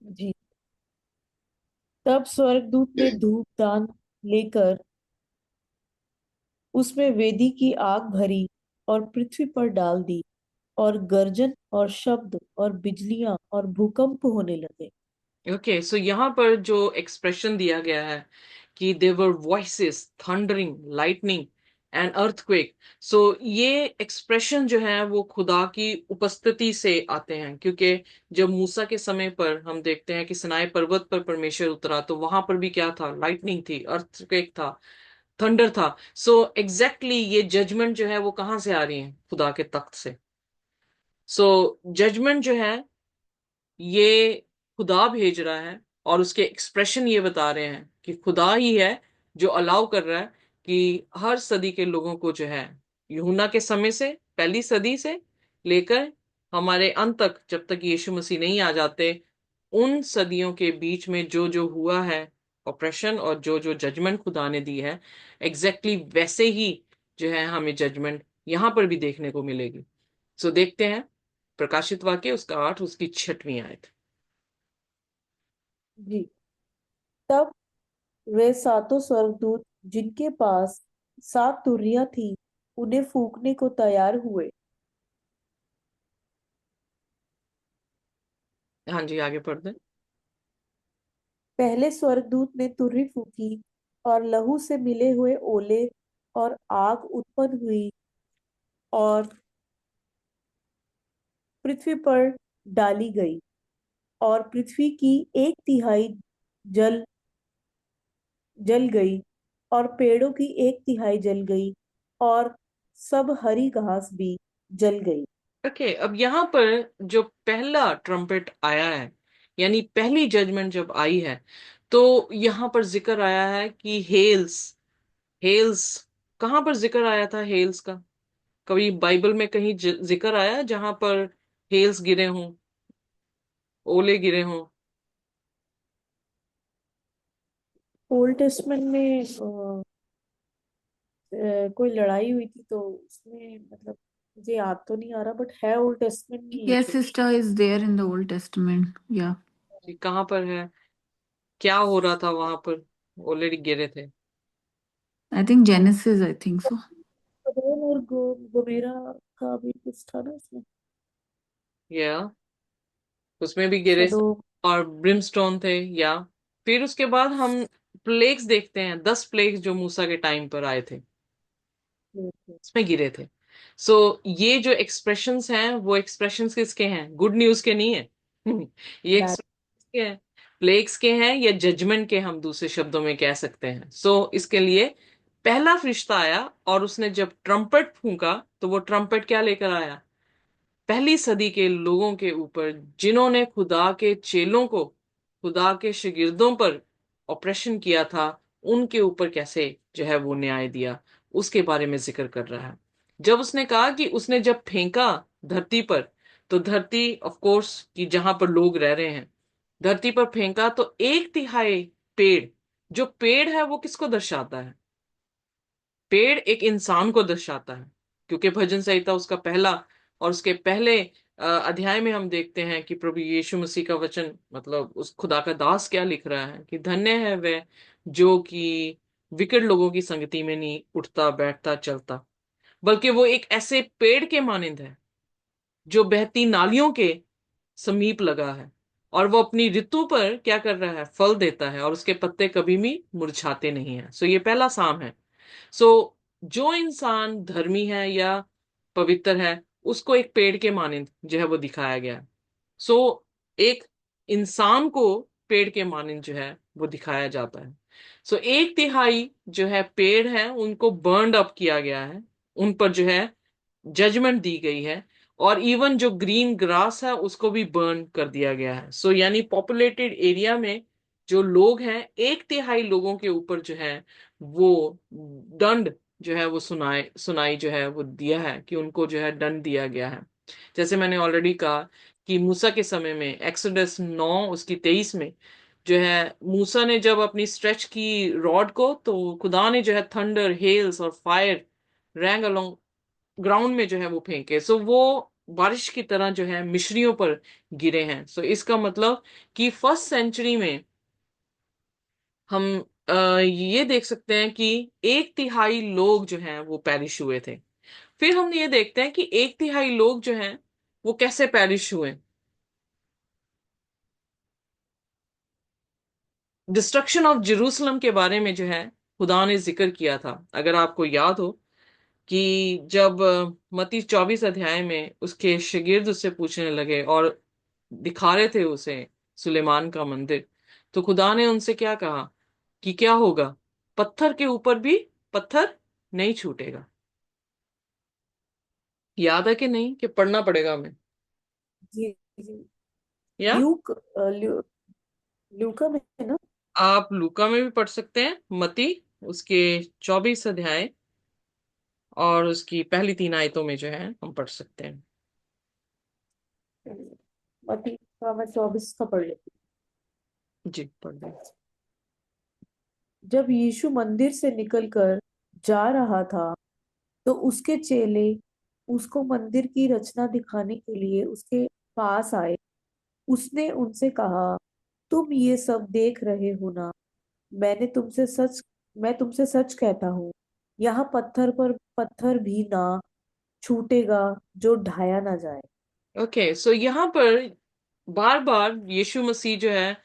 जी। तब स्वर्गदूत ने धूप दान लेकर उसमें वेदी की आग भरी और पृथ्वी पर डाल दी, और गर्जन और शब्द और बिजलियां और भूकंप होने लगे। ओके, सो यहाँ पर जो एक्सप्रेशन दिया गया है कि there were voices thundering lightning and earthquake, so ये एक्सप्रेशन जो है वो खुदा की उपस्थिति से आते हैं, क्योंकि जब मूसा के समय पर हम देखते हैं कि सिनाई पर्वत पर परमेश्वर उतरा, तो वहां पर भी क्या था, लाइटनिंग थी, अर्थक्वेक था, थंडर था। सो एग्जैक्टली ये जजमेंट जो है वो कहाँ से आ रही है, खुदा के तख्त से। सो जजमेंट जो है ये खुदा भेज रहा है, और उसके एक्सप्रेशन ये बता रहे हैं कि खुदा ही है जो अलाउ कर रहा है कि हर सदी के लोगों को जो है, यूहन्ना के समय से, पहली सदी से लेकर हमारे अंत तक, जब तक यीशु मसीह नहीं आ जाते, उन सदियों के बीच में जो जो हुआ है ऑपरेशन और जो जो जजमेंट खुदा ने दी है, एग्जैक्टली वैसे ही जो है हमें जजमेंट यहां पर भी देखने को मिलेगी। सो देखते हैं प्रकाशित वाक्य उसका 8 उसकी 6वीं आयत। जी। तब वे सातों स्वर्गदूत जिनके पास सात तुरहियां थी उन्हें फूंकने को तैयार हुए। हाँ जी, आगे पढ़ दें। पहले स्वर्गदूत ने तुरही फूंकी और लहू से मिले हुए ओले और आग उत्पन्न हुई और पृथ्वी पर डाली गई, और पृथ्वी की एक तिहाई जल जल गई और पेड़ों की एक तिहाई जल गई और सब हरी घास भी जल गई। ओके, अब यहाँ पर जो पहला ट्रम्पेट आया है, यानी पहली जजमेंट जब आई है, तो यहाँ पर जिक्र आया है कि हेल्स, हेल्स, कहाँ पर जिक्र आया था हेल्स का? कभी बाइबल में कहीं जिक्र आया है जहां पर हेल्स गिरे हों, ओले गिरे हों? ओल्ड टेस्टमेंट में कोई लड़ाई हुई थी तो उसमें मतलब मुझे याद तो नहीं आ रहा, बट है ओल्ड टेस्टमेंट में ये Yes, तो। sister is there in the Old Testament. Yeah. कि कहाँ पर है, क्या हो रहा था वहां पर, ओले गिरे थे? I think Genesis, I think so. सदोम और गोमेरा का भी कुछ था ना उसमें। या उसमें भी गिरे, सदोम। और ब्रिमस्टोन थे। या फिर उसके बाद हम प्लेग्स देखते हैं, 10 प्लेग्स जो मूसा के टाइम पर आए थे उसमें गिरे थे। सो ये जो एक्सप्रेशंस हैं वो एक्सप्रेशंस किसके हैं? गुड न्यूज के नहीं है। ये बैड। एक्सप्रेशंस के हैं, प्लेग्स के हैं या जजमेंट के, हम दूसरे शब्दों में कह सकते हैं। सो इसके लिए पहला फरिश्ता आया और उसने जब ट्रम्पेट फूंका तो वो ट्रम्पेट क्या लेकर आया? पहली सदी के लोगों के ऊपर जिन्होंने खुदा के चेलों को, खुदा के शागिर्दों पर ऑपरेशन किया था, उनके ऊपर कैसे जो है वो न्याय दिया, उसके बारे में जिक्र कर रहा है। जब उसने कहा कि उसने जब फेंका धरती पर, तो धरती ऑफ कोर्स कि जहां पर लोग रह रहे हैं, धरती पर फेंका तो एक तिहाई पेड़, जो पेड़ है वो किसको दर्शाता है? पेड़ एक इंसान को दर्शाता है, क्योंकि भजन संहिता उसका पहला और उसके पहले अध्याय में हम देखते हैं कि प्रभु यीशु मसीह का वचन, मतलब उस खुदा का दास क्या लिख रहा है कि धन्य है वह जो कि विकट लोगों की संगति में नहीं उठता बैठता चलता, बल्कि वो एक ऐसे पेड़ के मानिंद है जो बहती नालियों के समीप लगा है, और वो अपनी ऋतु पर क्या कर रहा है? फल देता है, और उसके पत्ते कभी भी मुरझाते नहीं है। सो ये पहला साम है। सो जो इंसान धर्मी है या पवित्र है, उसको एक पेड़ के मानिंद जो है वो दिखाया गया है। सो एक इंसान को पेड़ के मानिंद जो है वो दिखाया जाता है। सो एक तिहाई जो है पेड़ है उनको बर्न्ड अप किया गया है, उन पर जो है जजमेंट दी गई है, और इवन जो ग्रीन ग्रास है उसको भी बर्न कर दिया गया है। सो यानी पॉपुलेटेड एरिया में जो लोग हैं, एक तिहाई लोगों के ऊपर जो है वो दंड जो है वो सुनाई जो है वो दिया है, कि उनको जो है दंड दिया गया है। जैसे मैंने ऑलरेडी कहा कि मूसा के समय में एक्सोडस 9 उसकी 23 में जो है, मूसा ने जब अपनी स्ट्रेच की रॉड को, तो खुदा ने जो है थंडर, हेल्स और फायर रैंग अलोंग ग्राउंड में जो है वो फेंके। सो वो बारिश की तरह जो है मिस्रियों पर गिरे हैं। सो इसका मतलब कि फर्स्ट सेंचुरी में हम ये देख सकते हैं कि एक तिहाई लोग जो हैं वो पेरिश हुए थे। फिर हम ये देखते हैं कि एक तिहाई लोग जो हैं वो कैसे पेरिश हुए। डिस्ट्रक्शन ऑफ जेरूसलम के बारे में जो है खुदा ने जिक्र किया था, अगर आपको याद हो कि जब मत्ती 24 अध्याय में उसके शागिर्द उससे पूछने लगे और दिखा रहे थे उसे सुलेमान का मंदिर, तो खुदा ने उनसे क्या कहा कि क्या होगा? पत्थर के ऊपर भी पत्थर नहीं छूटेगा। याद है कि नहीं, कि पढ़ना पड़ेगा हमें? जी जी। या ल्यूक ल्यूका में है ना। आप लूका में भी पढ़ सकते हैं, मती उसके 24 अध्याय और उसकी पहली 3 आयतों में जो है हम पढ़ सकते हैं। मत्ती का मैं 24 का पढ़ लेती जी, पढ़ दें। जब यीशु मंदिर से निकलकर जा रहा था तो उसके चेले उसको मंदिर की रचना दिखाने के लिए उसके पास आए। उसने उनसे कहा, तुम ये सब देख रहे हो ना? मैंने तुमसे सच मैं तुमसे सच कहता हूँ, यहाँ पत्थर पर पत्थर भी ना छूटेगा जो ढाया ना जाए। ओके, सो यहाँ पर बार बार यीशु मसीह जो है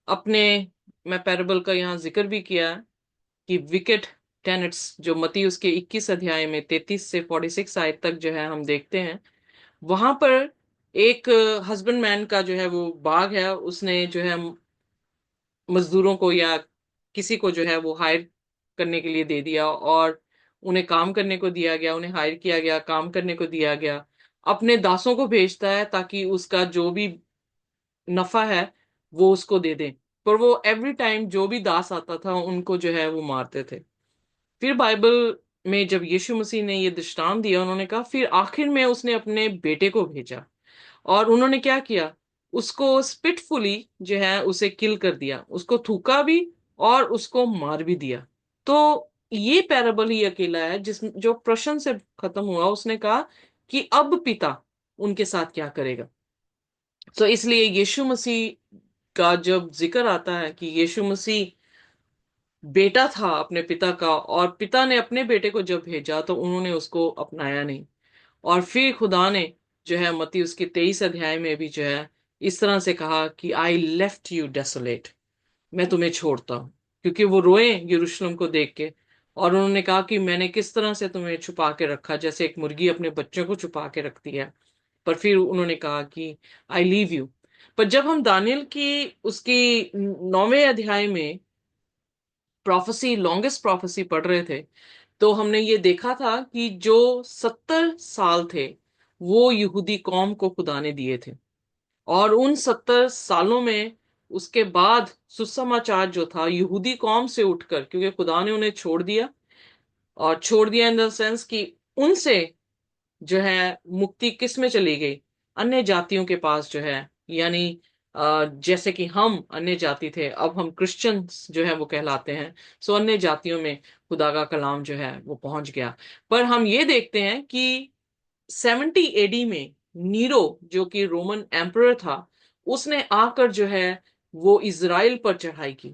अपने, मैं पैराबल का यहाँ जिक्र भी किया कि विकेट टेनेट्स, जो मत्ती उसके 21 अध्याय में 33 से 46 आयत तक जो है हम देखते हैं, वहां पर एक हस्बैंड मैन का जो है वो बाग है, उसने जो है मजदूरों को या किसी को जो है वो हायर करने के लिए दे दिया, और उन्हें काम करने को दिया गया, उन्हें हायर किया गया, काम करने को दिया गया। अपने दासों को भेजता है ताकि उसका जो भी नफा है वो उसको दे दें, पर वो एवरी टाइम जो भी दास आता था उनको जो है वो मारते थे। फिर बाइबल में जब यीशु मसीह ने ये दृष्टांत दिया, उन्होंने कहा फिर आखिर में उसने अपने बेटे को भेजा, और उन्होंने क्या किया, उसको स्पिटफुली जो है उसे किल कर दिया, उसको थूका भी और उसको मार भी दिया। तो ये पैराबल ही अकेला है जिस जो प्रश्न से खत्म हुआ, उसने कहा कि अब पिता उनके साथ क्या करेगा। तो इसलिए यीशु मसीह का जब जिक्र आता है कि यीशु मसीह बेटा था अपने पिता का, और पिता ने अपने बेटे को जब भेजा तो उन्होंने उसको अपनाया नहीं, और फिर खुदा ने जो है मत्ती उसके 23 अध्याय में भी जो है इस तरह से कहा कि आई लेफ्ट यू डेसोलेट, मैं तुम्हें छोड़ता हूं, क्योंकि वो रोए यरूशलेम को देख के, और उन्होंने कहा कि मैंने किस तरह से तुम्हें छुपा के रखा, जैसे एक मुर्गी अपने बच्चों को छुपा के रखती है। पर फिर उन्होंने कहा कि आई लीव यू। पर जब हम दानियल की उसकी 9वें अध्याय में प्रोफेसी, लॉन्गेस्ट प्रोफेसी पढ़ रहे थे, तो हमने ये देखा था कि जो 70 साल थे वो यहूदी कौम को खुदा ने दिए थे, और उन 70 सालों में उसके बाद सुसमाचार जो था यहूदी कौम से उठकर, क्योंकि खुदा ने उन्हें छोड़ दिया, और छोड़ दिया इन द सेंस कि उनसे जो है मुक्ति किस में चली गई, अन्य जातियों के पास जो है, यानी जैसे कि हम अन्य जाति थे, अब हम क्रिश्चियंस जो है वो कहलाते हैं। सो अन्य जातियों में खुदा का कलाम जो है वो पहुंच गया। पर हम ये देखते हैं कि 70 एडी में नीरो, जो कि रोमन एम्परर था, उसने आकर जो है वो इज़राइल पर चढ़ाई की,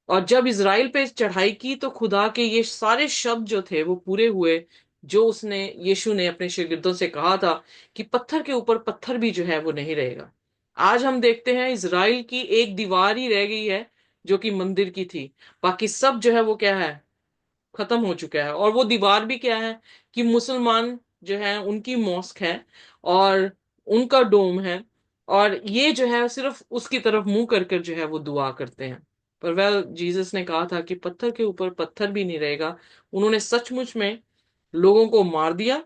और जब इज़राइल पे चढ़ाई की तो खुदा के ये सारे शब्द जो थे वो पूरे हुए, जो उसने यीशु ने अपने शागिर्दों से कहा था कि पत्थर के ऊपर पत्थर भी जो है वो नहीं रहेगा। आज हम देखते हैं इज़राइल की एक दीवार ही रह गई है जो कि मंदिर की थी, बाकी सब जो है वो क्या है, खत्म हो चुका है। और वो दीवार भी क्या है कि मुसलमान जो है उनकी मॉस्क है और उनका डोम है, और ये जो है सिर्फ उसकी तरफ मुंह कर कर जो है वो दुआ करते हैं। पर वेल, जीसस ने कहा था कि पत्थर के ऊपर पत्थर भी नहीं रहेगा। उन्होंने सचमुच में लोगों को मार दिया।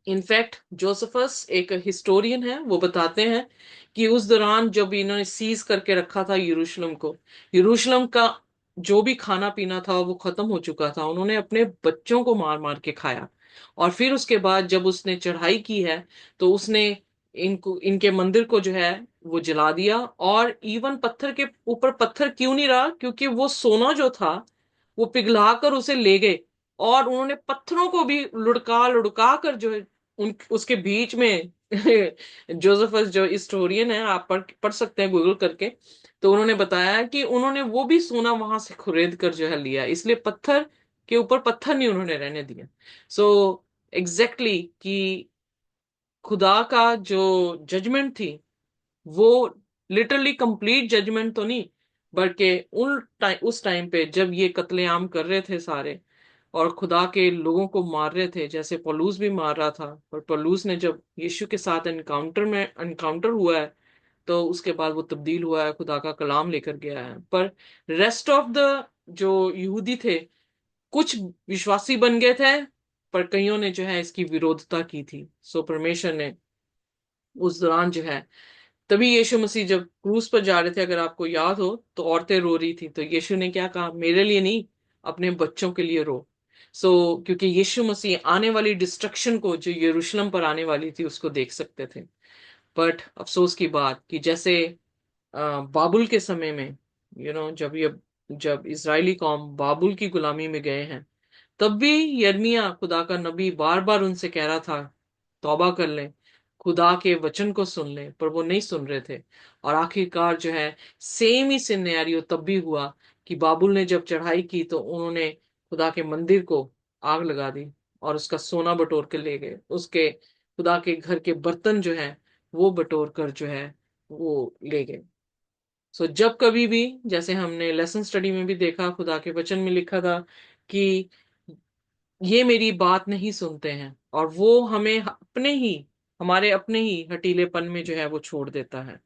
इनफैक्ट जोसेफस एक हिस्टोरियन है, वो बताते हैं कि उस दौरान जब इन्होंने सीज करके रखा था यरूशलेम को, यरूशलेम का जो भी खाना पीना था वो खत्म हो चुका था, उन्होंने अपने बच्चों को मार मार के खाया। और फिर उसके बाद जब उसने चढ़ाई की है तो उसने इनको, इनके मंदिर को जो है वो जला दिया। और इवन पत्थर के ऊपर पत्थर क्यों नहीं रहा, क्योंकि वो सोना जो था वो पिघला कर उसे ले गए, और उन्होंने पत्थरों को भी लुढ़का लुढ़का कर जो है उन उसके बीच में जोसेफस जो हिस्टोरियन है, आप पढ़ सकते हैं गूगल करके, तो उन्होंने बताया कि उन्होंने वो भी सोना वहां से खरीद कर जो है लिया, इसलिए पत्थर के ऊपर पत्थर नहीं उन्होंने रहने दिया। सो एग्जैक्टली कि खुदा का जो जजमेंट थी वो लिटरली कंप्लीट जजमेंट तो नहीं, बल्कि उस टाइम पे जब ये कत्लेआम कर रहे थे सारे और खुदा के लोगों को मार रहे थे, जैसे पौलुस भी मार रहा था, पर पौलुस ने जब यीशु के साथ एनकाउंटर हुआ है तो उसके बाद वो तब्दील हुआ है, खुदा का कलाम लेकर गया है। पर रेस्ट ऑफ द जो यहूदी थे, कुछ विश्वासी बन गए थे, पर कईयों ने जो है इसकी विरोधता की थी। सो परमेश्वर ने उस दौरान जो है, तभी यीशु मसीह जब क्रूस पर जा रहे थे, अगर आपको याद हो, तो औरतें रो रही थी, तो यीशु ने क्या कहा, मेरे लिए नहीं, अपने बच्चों के लिए रो। क्योंकि यीशु मसीह आने वाली डिस्ट्रक्शन को जो यरूशलेम पर आने वाली थी उसको देख सकते थे। बट अफसोस की बात कि जैसे बाबुल के समय में, जब ये जब इजरायली कौम बाबुल की गुलामी में गए हैं, तब भी यिर्मयाह खुदा का नबी बार बार उनसे कह रहा था तौबा कर लें, खुदा के वचन को सुन लें, पर वो नहीं सुन रहे थे। और आखिरकार जो है सेम ही सिनेरियो तब भी हुआ कि बाबुल ने जब चढ़ाई की तो उन्होंने खुदा के मंदिर को आग लगा दी और उसका सोना बटोर के ले गए, उसके खुदा के घर के बर्तन जो है वो बटोर कर जो है वो ले गए। सो जब कभी भी, जैसे हमने लेसन स्टडी में भी देखा, खुदा के वचन में लिखा था कि ये मेरी बात नहीं सुनते हैं, और वो हमें हमारे अपने ही हटीलेपन में जो है वो छोड़ देता है।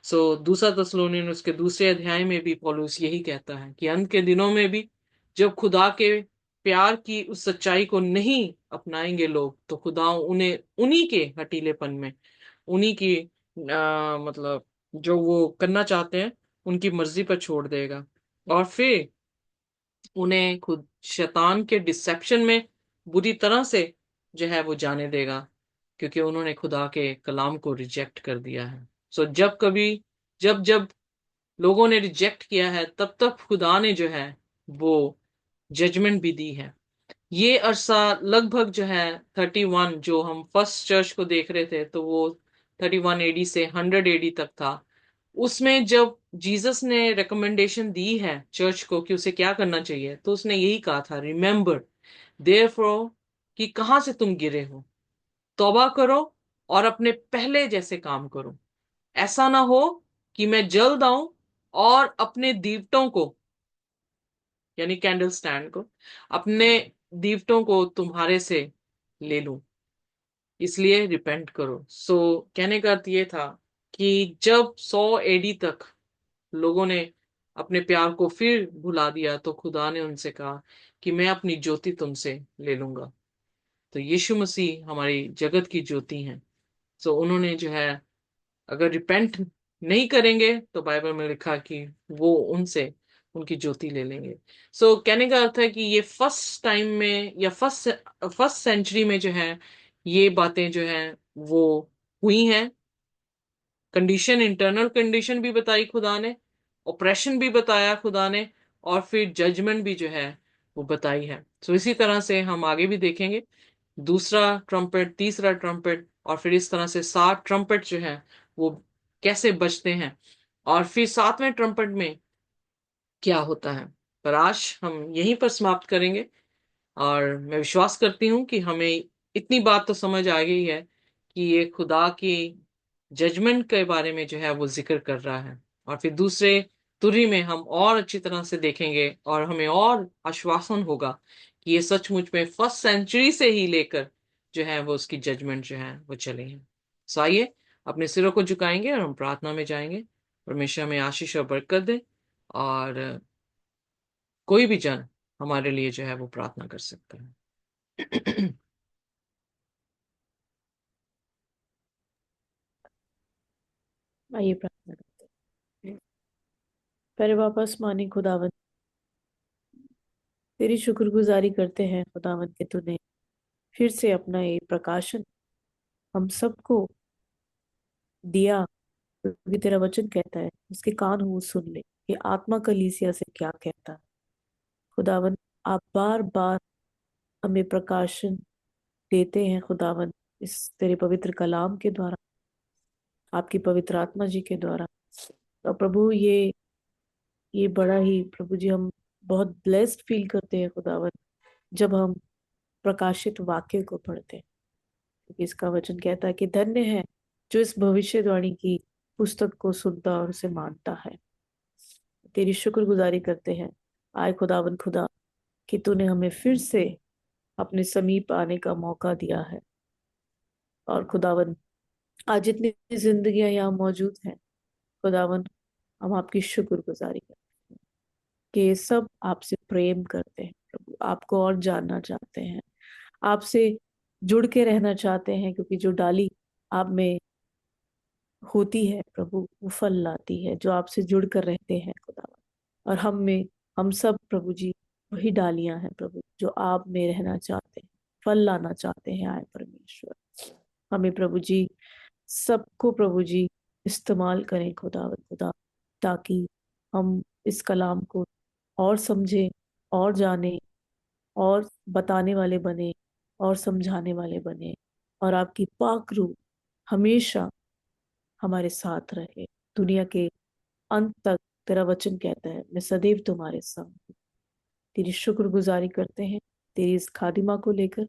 दूसरा थिस्सलुनीन उसके दूसरे अध्याय में भी पौलुस यही कहता है कि अंत के दिनों में भी जब खुदा के प्यार की उस सच्चाई को नहीं अपनाएंगे लोग, तो खुदा उन्हें उन्हीं के हटीलेपन में, उन्हीं की मतलब जो वो करना चाहते हैं उनकी मर्जी पर छोड़ देगा, और फिर उन्हें खुद शैतान के डिसेप्शन में बुरी तरह से जो है वो जाने देगा, क्योंकि उन्होंने खुदा के कलाम को रिजेक्ट कर दिया है। जब कभी, जब जब लोगों ने रिजेक्ट किया है, तब तब खुदा ने जो है वो जजमेंट भी दी है। ये अरसा लगभग जो है 31, जो हम फर्स्ट चर्च को देख रहे थे, तो वो 31 एडी से 100 एडी तक था। उसमें जब जीसस ने रिकमेंडेशन दी है चर्च को कि उसे क्या करना चाहिए, तो उसने यही कहा था, रिमेंबर देयरफॉर, कि कहां से तुम गिरे हो, तौबा करो और अपने पहले जैसे काम करो। ऐसा ना हो कि मैं जल्द आऊं और अपने दीवटों को, यानी कैंडल स्टैंड को, अपने दीवटों को तुम्हारे से ले लूं। इसलिए रिपेंट करो। कहने का अर्थ ये था कि जब 100 एडी तक लोगों ने अपने प्यार को फिर भुला दिया, तो खुदा ने उनसे कहा कि मैं अपनी ज्योति तुमसे ले लूंगा। तो यीशु मसीह हमारी जगत की ज्योति हैं। उन्होंने जो है, अगर रिपेंट नहीं करेंगे, तो बाइबल में लिखा कि वो उनसे उनकी ज्योति ले लेंगे। कहने का अर्थ है कि ये फर्स्ट टाइम में या फर्स्ट सेंचुरी में जो है ये बातें जो है वो हुई हैं। कंडीशन, इंटरनल कंडीशन भी बताई खुदा ने, ऑपरेशन भी बताया खुदा ने, और फिर जजमेंट भी जो है वो बताई है। इसी तरह से हम आगे भी देखेंगे, दूसरा ट्रम्पेट, तीसरा ट्रम्पेट, और फिर इस तरह से 7 ट्रम्पेट जो है वो कैसे बजते हैं, और फिर 7वें ट्रम्पेट में क्या होता है। पर आज हम यहीं पर समाप्त करेंगे, और मैं विश्वास करती हूँ कि हमें इतनी बात तो समझ आ गई है कि ये खुदा की जजमेंट के बारे में जो है वो जिक्र कर रहा है। और फिर दूसरे तुरी में हम और अच्छी तरह से देखेंगे, और हमें और आश्वासन होगा कि ये सचमुच में फर्स्ट सेंचुरी से ही लेकर जो है वो उसकी जजमेंट जो है वो चले हैं। आइए अपने सिरों को झुकाएंगे और हम प्रार्थना में जाएंगे। परमेश्वर में आशीष और बरकत दे, और कोई भी जन हमारे लिए जो है वो प्रार्थना कर सकता है। आइए प्रार्थना करते हैं। प्यारे वापस मानी खुदावन, तेरी शुक्रगुजारी करते हैं खुदावन के तूने फिर से अपना ये प्रकाशन हम सबको दिया, क्योंकि तेरा वचन कहता है उसके कान हो सुन ले कि आत्मा कलीसिया से क्या कहता है। खुदावन, आप बार बार हमें प्रकाशन देते हैं खुदावन, इस तेरे पवित्र कलाम के द्वारा, आपकी पवित्र आत्मा जी के द्वारा। तो प्रभु ये बड़ा ही प्रभु जी, हम बहुत ब्लेस्ड फील करते हैं खुदावन जब हम प्रकाशित वाक्य को पढ़ते हैं, क्योंकि इसका वचन कहता है कि धन्य है जो इस भविष्यवाणी की पुस्तक को सुनता और उसे मानता है। तेरी शुक्रगुजारी करते हैं आए खुदावन खुदा कि तूने हमें फिर से अपने समीप आने का मौका दिया है। और खुदावन, आज जितनी जिंदगियां यहाँ मौजूद हैं खुदावन, हम आपकी शुक्रगुजारी करते हैं कि ये सब आपसे प्रेम करते हैं प्रभु, आपको और जानना चाहते हैं, आपसे जुड़ के रहना चाहते हैं, क्योंकि जो डाली आप में होती है प्रभु वो फल लाती है, जो आपसे जुड़ कर रहते हैं खुदावन। और हम सब प्रभु जी वही डालियां हैं प्रभु जो आप में रहना चाहते हैं, फल लाना चाहते हैं। आए परमेश्वर, हमें प्रभु जी सबको प्रभु जी इस्तेमाल करें खुदावन खुदा, ताकि हम इस कलाम को और समझे और जाने और बताने वाले बने और समझाने वाले बने, और आपकी पाक रूह हमेशा हमारे साथ रहे दुनिया के अंत तक। तेरा वचन कहता है मैं सदैव तुम्हारे संग हूँ। तेरी शुक्रगुजारी करते हैं तेरी इस खादिमा को लेकर।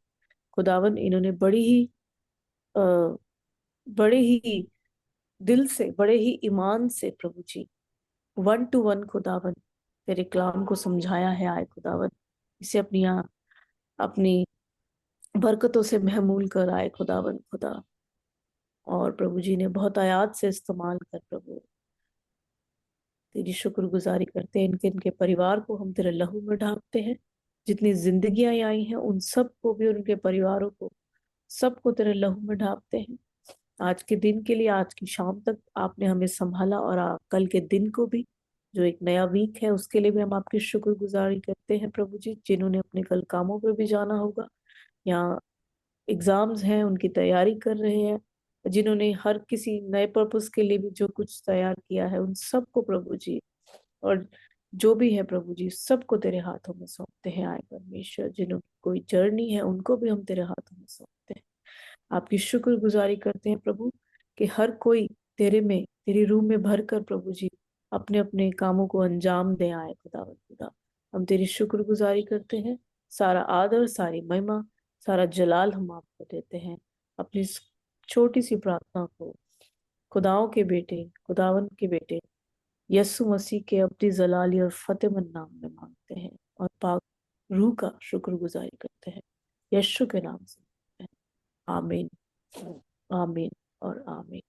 खुदावन इन्होंने अ, बड़े ही दिल से, बड़े ही ईमान से प्रभु जी, 1 to 1 खुदावन तेरे कलाम को समझाया है। आए खुदावन इसे अपनी बरकतों से महमूल कर आए खुदावन खुदा। और प्रभु जी ने बहुत आयात से इस्तेमाल कर प्रभु तेरी शुक्रगुजारी करते हैं। इनके इनके परिवार को हम तेरे लहू में ढांपते हैं। जितनी जिंदगियां आई हैं उन सबको भी और उनके परिवारों को सबको तेरे लहू में ढांपते हैं। आज के दिन के लिए, आज की शाम तक आपने हमें संभाला, और कल के दिन को भी जो एक नया वीक है उसके लिए भी हम आपकी शुक्रगुजारी करते हैं प्रभु जी। जिन्होंने अपने कल कामों पे भी जाना होगा, या एग्जाम्स हैं उनकी तैयारी कर रहे हैं, जिन्होंने हर किसी नए पर्पस के लिए भी जो कुछ तैयार किया है उन सबको प्रभु जी, और जो भी है प्रभु जी सबको तेरे हाथों में सौंपते हैं। आए परमेश्वर, जिन्होंने कोई जर्नी है उनको भी हम तेरे हाथों में सौंपते हैं। आपकी शुक्रगुजारी करते हैं प्रभु कि हर कोई तेरे में, तेरी रूह में भर कर प्रभु जी अपने अपने कामों को अंजाम दे। आए खुदा, हम तेरी शुक्रगुजारी करते हैं। सारा आदर, सारी महिमा, सारा जलाल हम आपको देते हैं। अपनी इस छोटी सी प्रार्थना को खुदावन के बेटे यस्सु मसीह के अपनी जलाली और फतेहमंद नाम में मांगते हैं, और पाक रूह का शुक्रगुजारी करते हैं यीशु के नाम से। आमीन, आमीन और आमीन।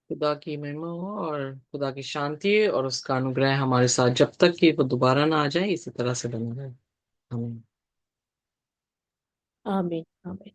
खुदा की महिमा हो और खुदा की शांति और उसका अनुग्रह हमारे साथ जब तक कि वो दोबारा ना आ जाए इसी तरह से बना रहे। हमें आमीन, आमीन।